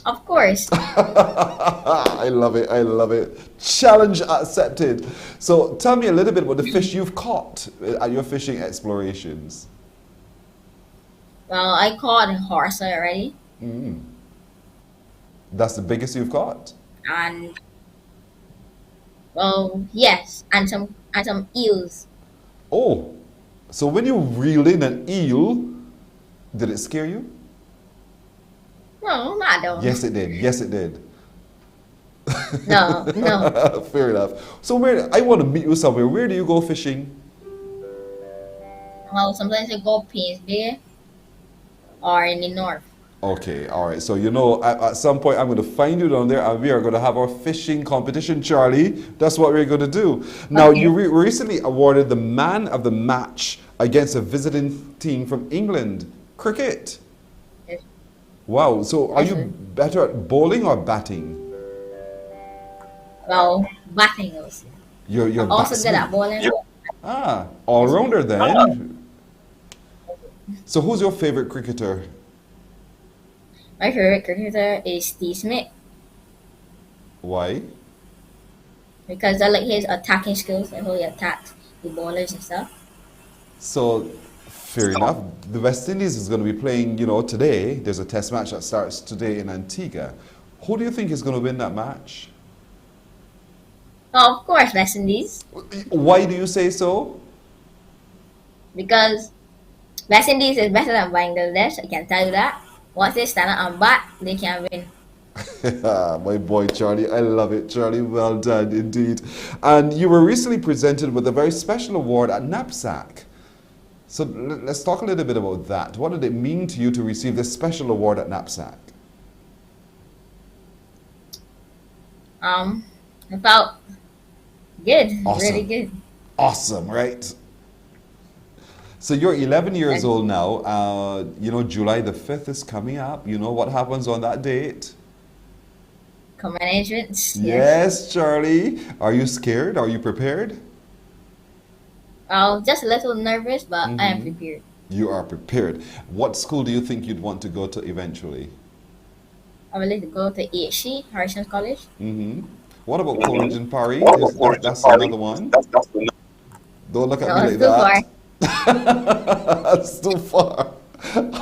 Of course. I love it. I love it. Challenge accepted. So tell me a little bit about the fish you've caught at your fishing explorations. Well, I caught a horse already, Mm. That's the biggest you've caught? and well, yes, and some eels. Oh, so when you reeled in an eel, did it scare you? No, not though. Yes, it did. Yes, it did. No, no. Fair enough. So I want to meet you somewhere. Where do you go fishing? Well, sometimes I go Paynes Bay or in the north. Okay, all right. So, at some point, I'm going to find you down there and we are going to have our fishing competition, Charlie. That's what we're going to do. Now, Okay. you were recently awarded the man of the match against a visiting team from England. Cricket. Yes. Wow. So, are Yes, you sir. better at bowling or batting? Well, batting also. You're I'm also good batsman. at bowling. Ah, all-rounder then. So, who's your favorite cricketer? My favorite cricketer is Steve Smith Why? because I like his attacking skills and how he attacks the bowlers and stuff. So, fair enough. The West Indies is going to be playing, today. There's a test match that starts today in Antigua. Who do you think is going to win that match? Oh, of course, West Indies, Why do you say so? because West Indies is better than Bangladesh. I can tell you that. Once they stand up and bat, they can win. My boy Charlie, I love it. Charlie, well done indeed. And you were recently presented with a very special award at Knapsack. So let's talk a little bit about that. What did it mean to you to receive this special award at Knapsack? I felt good, Awesome. really good. Awesome, right? So you're 11 years old now. July the 5th is coming up. You know what happens on that date? Common entrance. Yes, Charlie. Are you scared? Are you prepared? Well, just a little nervous, but I am prepared. You are prepared. What school do you think you'd want to go to eventually? I would like to go to HC, Harrison's College. What about Coleridge and Parry? That's another one. Don't look at No, me it's like too that. That's too far.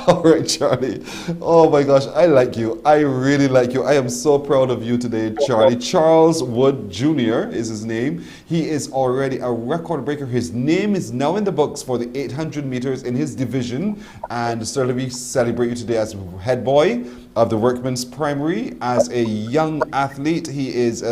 All right, Charlie. Oh my gosh, I like you. I really like you. I am so proud of you today, Charlie. Charles Wood Jr. is his name. He is already a record breaker. His name is now in the books for the 800 meters in his division. And certainly we celebrate you today as head boy of the Workmen's Primary. As a young athlete, he is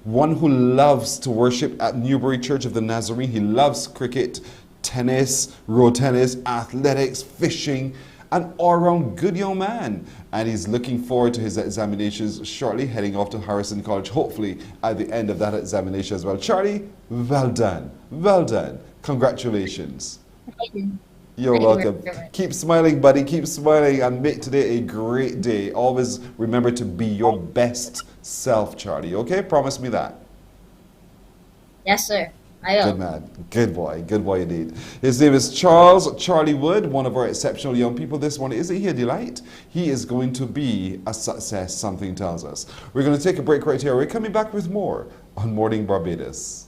one who loves to worship at Newbury Church of the Nazarene. He loves cricket, tennis, road tennis, athletics, fishing, an all-round good young man. And he's looking forward to his examinations shortly, heading off to Harrison College, hopefully at the end of that examination as well. Charlie, well done. Well done. Congratulations. Thank you. You're Thank you welcome. very much. Keep smiling, buddy. Keep smiling and make today a great day. Always remember to be your best self, Charlie. Okay? Promise me that. Yes, sir. I will. Good man. Good boy. Good boy indeed. His name is Charlie Wood, one of our exceptional young people this morning. Isn't he a delight? He is going to be a success, something tells us. We're going to take a break right here. We're coming back with more on Morning Barbados.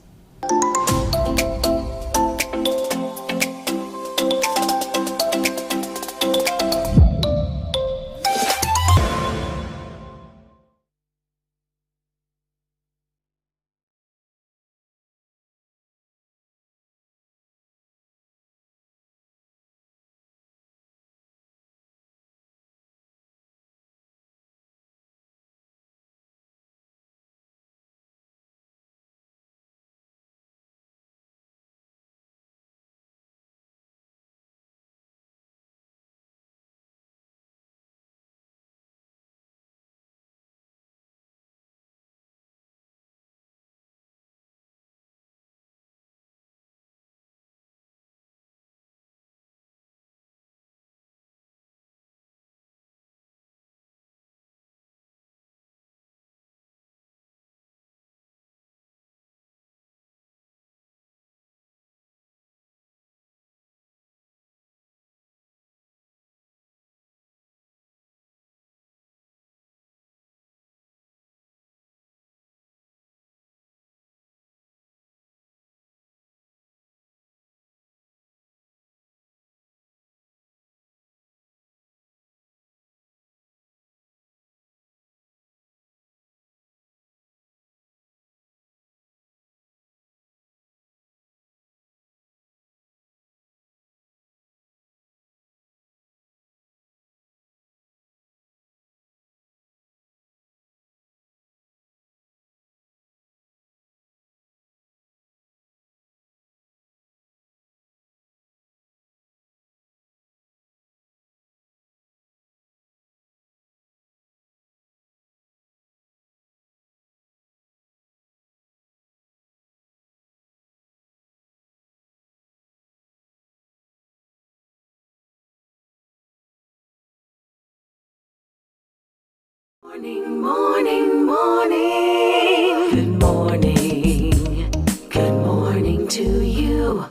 Morning, morning. Good morning. Good morning to you.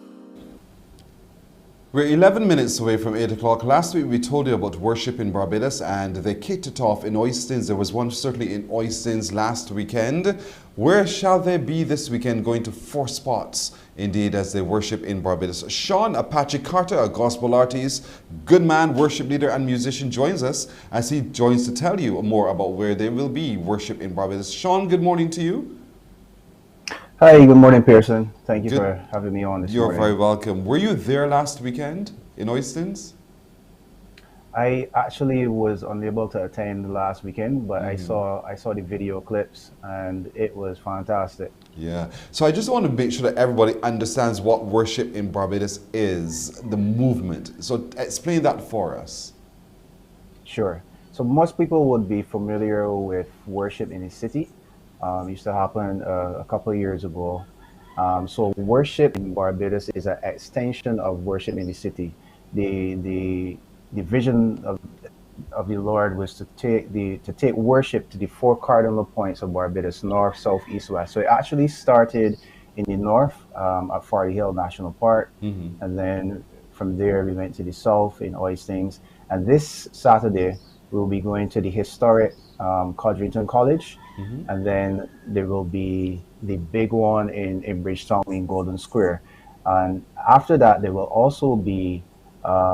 We're 11 minutes away from 8 o'clock. Last week we told you about worship in Barbados, and they kicked it off in Oistins. There was one certainly in Oistins last weekend. Where shall they be this weekend? Going to 4 spots, indeed, as they worship in Barbados. Sean Apache Carter, a gospel artist, good man, worship leader and musician, joins us as he joins to tell you more about where they will be worship in Barbados. Sean, good morning to you. Hi, good morning, Pearson. Thank you for having me on this morning. You're very welcome. Were you there last weekend in Oistins? I actually was unable to attend last weekend, but I saw the video clips and it was fantastic. Yeah. So I just want to make sure that everybody understands what worship in Barbados is, the movement. So explain that for us. Sure. So most people would be familiar with worship in the city. Used to happen a couple of years ago. So worship in Barbados is an extension of worship in the city. The vision of the Lord was to take worship to the 4 cardinal points of Barbados: north, south, east, west. So it actually started in the north at Farley Hill National Park, and then from there we went to the south in Oistins. And this Saturday we'll be going to the historic Codrington College. And then there will be the big one in Bridgetown in Golden Square. And after that, there will also be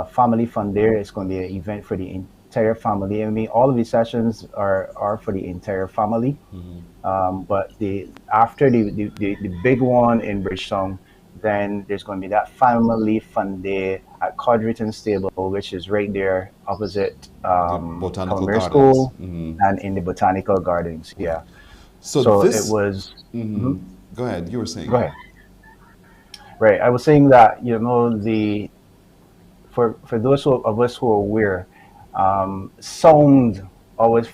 Family Fun there. It's going to be an event for the entire family. I mean, all of these sessions are for the entire family. But after the big one in Bridgetown, then there's going to be that Family Fun Day at Codrington Stable, which is right there opposite Culinary School and in the Botanical Gardens. Yeah. So this, it was. Go ahead. You were saying. Go ahead. Right. I was saying that, for those of us who are aware, sound always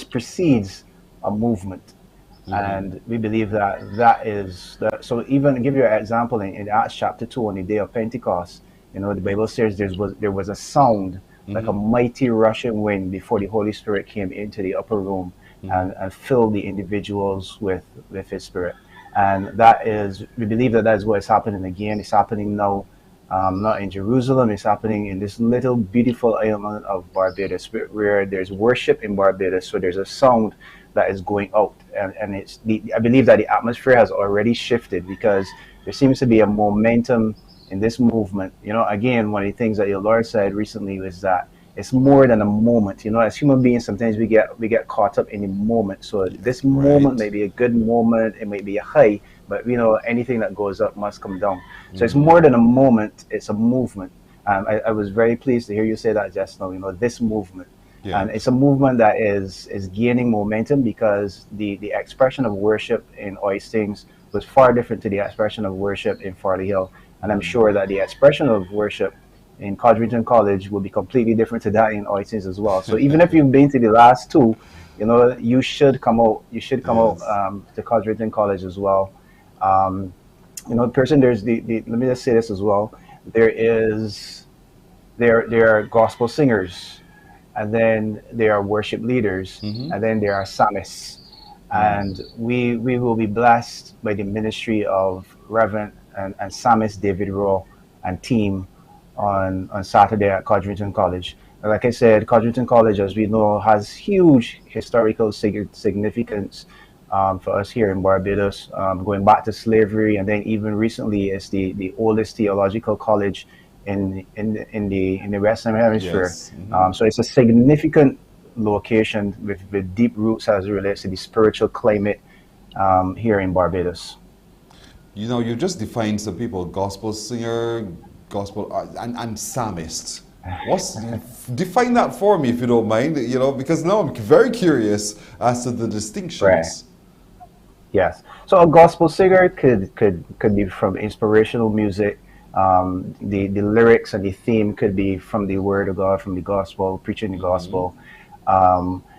precedes a movement. And we believe that is so. Even give you an example in Acts chapter 2, on the day of Pentecost, the Bible says there was a sound like a mighty rushing wind before the Holy Spirit came into the upper room and filled the individuals with His Spirit. And we believe that is what is happening again. It's happening now, not in Jerusalem. It's happening in this little beautiful island of Barbados, where there's worship in Barbados. So there's a sound that is going out, and I believe that the atmosphere has already shifted, because there seems to be a momentum in this movement. Again, one of the things that your Lord said recently was that it's more than a moment. As human beings, sometimes we get caught up in the moment. So this moment may be a good moment, it may be a high, but anything that goes up must come down. So it's more than a moment; it's a movement. I was very pleased to hear you say that just now. This movement. Yeah. And it's a movement that is gaining momentum, because the expression of worship in Oistins was far different to the expression of worship in Farley Hill. And I'm sure that the expression of worship in Codrington College will be completely different to that in Oistins as well. So even if you've been to the last 2, you should come out. You should come out to Codrington College as well. Person, there's let me just say this as well. There are gospel singers. And then there are worship leaders, and then there are psalmists. And we will be blessed by the ministry of Reverend and Psalmist David Rowe and team on Saturday at Codrington College. And like I said, Codrington College, as we know, has huge historical significance for us here in Barbados, going back to slavery, and then even recently it's the oldest theological college in the Western Hemisphere. Yes. So it's a significant location with deep roots as it relates to the spiritual climate here in Barbados. You just defined some people: gospel singer, gospel and psalmist. Define that for me, if you don't mind. Because now I'm very curious as to the distinctions. Right. Yes. So a gospel singer could be from inspirational music. The lyrics and the theme could be from the Word of God, from the gospel, preaching the gospel.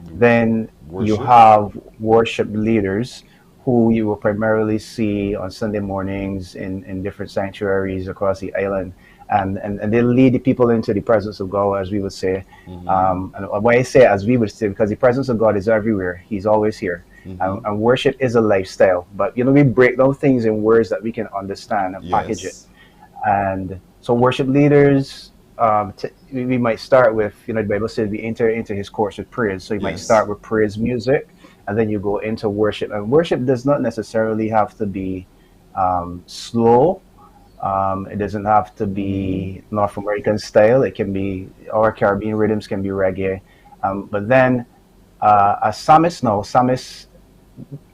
Then you have worship leaders who you will primarily see on Sunday mornings in different sanctuaries across the island. and they lead the people into the presence of God, as we would say. And why I say as we would say, because the presence of God is everywhere. He's always here. And worship is a lifestyle. But, we break down things in words that we can understand and package it. And so worship leaders, we might start with, the Bible says we enter into his courts with praise. So you might start with praise music, and then you go into worship. And worship does not necessarily have to be slow. It doesn't have to be North American style. It can be, our Caribbean rhythms can be reggae. But then a psalmist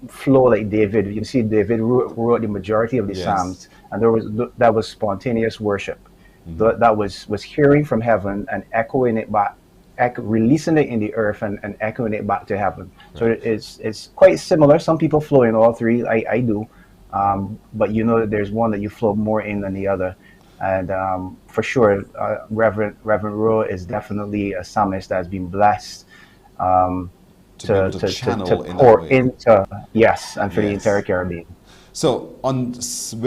flow like David. You see, David wrote the majority of the Psalms, and that was spontaneous worship. That was hearing from heaven and echoing it back, releasing it in the earth and echoing it back to heaven. Right. So it's quite similar. Some people flow in all three. I do. But there's one that you flow more in than the other. And for sure, Reverend Rowe is definitely a psalmist that's been blessed to pour into, and for the entire Caribbean. So when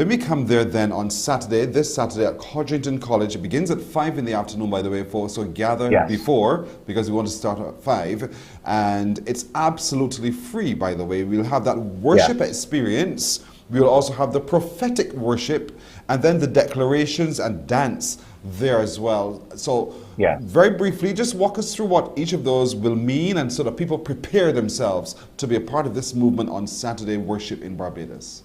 we come there then on Saturday, this Saturday at Codrington College, it begins at 5 in the afternoon, by the way, folks, so gather before, because we want to start at 5. And it's absolutely free, by the way. We'll have that worship experience. We'll also have the prophetic worship, and then the declarations and dance there as well. So very briefly, just walk us through what each of those will mean, and so that people prepare themselves to be a part of this movement on Saturday worship in Barbados.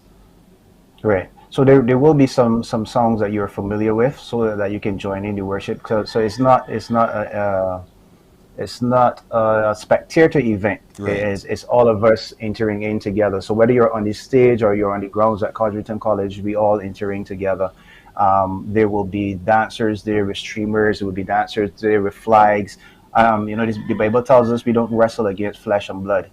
Right. So there will be some songs that you're familiar with, so that you can join in the worship. So it's not a spectator event. Right. It's all of us entering in together. So whether you're on the stage or you're on the grounds at Codrington College, we all entering together. There will be dancers there with streamers. There will be dancers there with flags. The Bible tells us we don't wrestle against flesh and blood.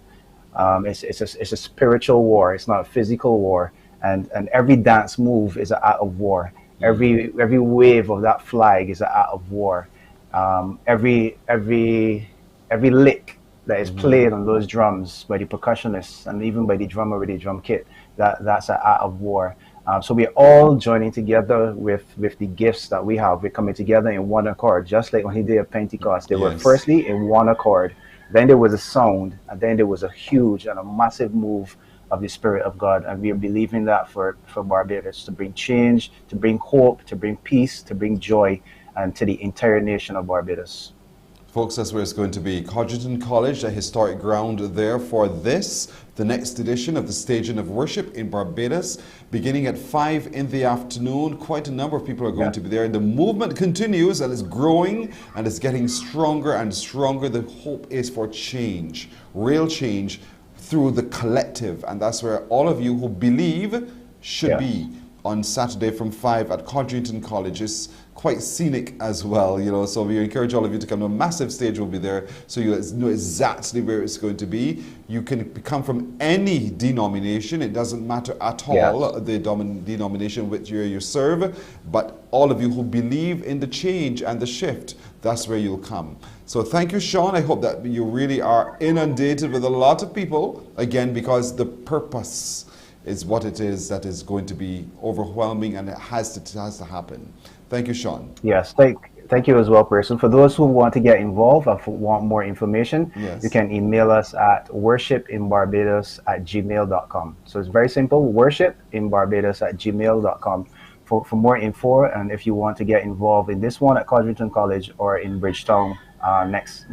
It's a spiritual war. It's not a physical war. And every dance move is an act of war. Every wave of that flag is an act of war. Every lick that is played on those drums by the percussionists and even by the drummer with the drum kit, that's an act of war. So we're all joining together with the gifts that we have. We're coming together in one accord, just like on the day of Pentecost. They were firstly in one accord, then there was a sound, and then there was a huge and a massive move of the Spirit of God. And we are believing that for Barbados, to bring change, to bring hope, to bring peace, to bring joy, and to the entire nation of Barbados. Folks, that's where it's going to be. Codrington College, a historic ground there for the next edition of the Staging of Worship in Barbados, beginning at 5 in the afternoon. Quite a number of people are going to be there. The movement continues, and it's growing, and it's getting stronger and stronger. The hope is for change, real change, through the collective. And that's where all of you who believe should be on Saturday from 5 at Codrington College. It's quite scenic as well, so we encourage all of you to come. A massive stage will be there, so you know exactly where it's going to be. You can come from any denomination. It doesn't matter at all the denomination which you serve, but all of you who believe in the change and the shift, that's where you'll come. So thank you, Sean. I hope that you really are inundated with a lot of people, again, because the purpose is what it is that is going to be overwhelming, and it has to happen. Thank you, Sean. Yes, thank you as well, person. For those who want to get involved or want more information, you can email us at worshipinbarbados@gmail.com. So it's very simple, worshipinbarbados@gmail.com for more info. And if you want to get involved in this one at Codrington College or in Bridgetown next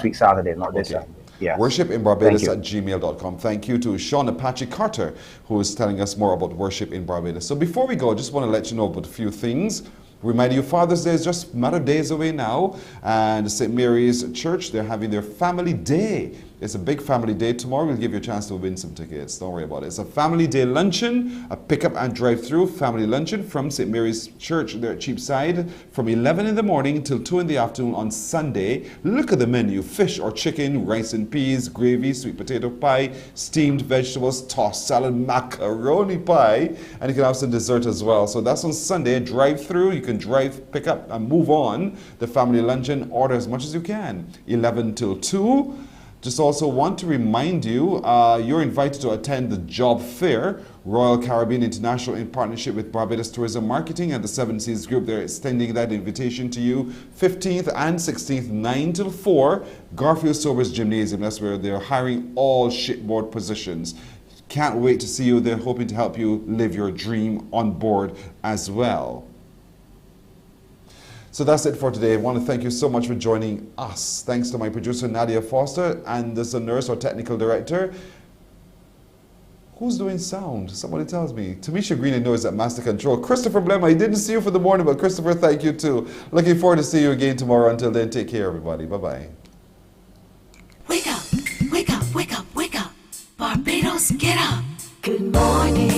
week Saturday, not this Saturday. Yes. Worshipinbarbados@gmail.com. Thank you to Sean Apache Carter, who is telling us more about worship in Barbados. So before we go, I just want to let you know about a few things. Remind you, Father's Day is just a matter of days away now, and St. Mary's Church, they're having their family day. It's a big family day. Tomorrow we'll give you a chance to win some tickets. Don't worry about it. It's a family day luncheon, a pick-up and drive-through family luncheon from St. Mary's Church there at Cheapside from 11 in the morning till 2 in the afternoon on Sunday. Look at the menu. Fish or chicken, rice and peas, gravy, sweet potato pie, steamed vegetables, tossed salad, macaroni pie, and you can have some dessert as well. So that's on Sunday. Drive-through. You can drive, pick up, and move on. The family luncheon, order as much as you can. 11 till 2. Just also want to remind you, you're invited to attend the job fair, Royal Caribbean International in partnership with Barbados Tourism Marketing and the Seven Seas Group. They're extending that invitation to you 15th and 16th, 9 till 4, Garfield Sobers Gymnasium. That's where they're hiring all shipboard positions. Can't wait to see you. They're hoping to help you live your dream on board as well. So that's it for today. I want to thank you so much for joining us. Thanks to my producer, Nadia Foster, and there's a nurse or technical director. Who's doing sound? Somebody tells me. Tamisha Green, I know, is at Master Control. Christopher Blem, I didn't see you for the morning, but Christopher, thank you too. Looking forward to seeing you again tomorrow. Until then, take care, everybody. Bye-bye. Wake up, wake up, wake up, wake up. Barbados, get up. Good morning.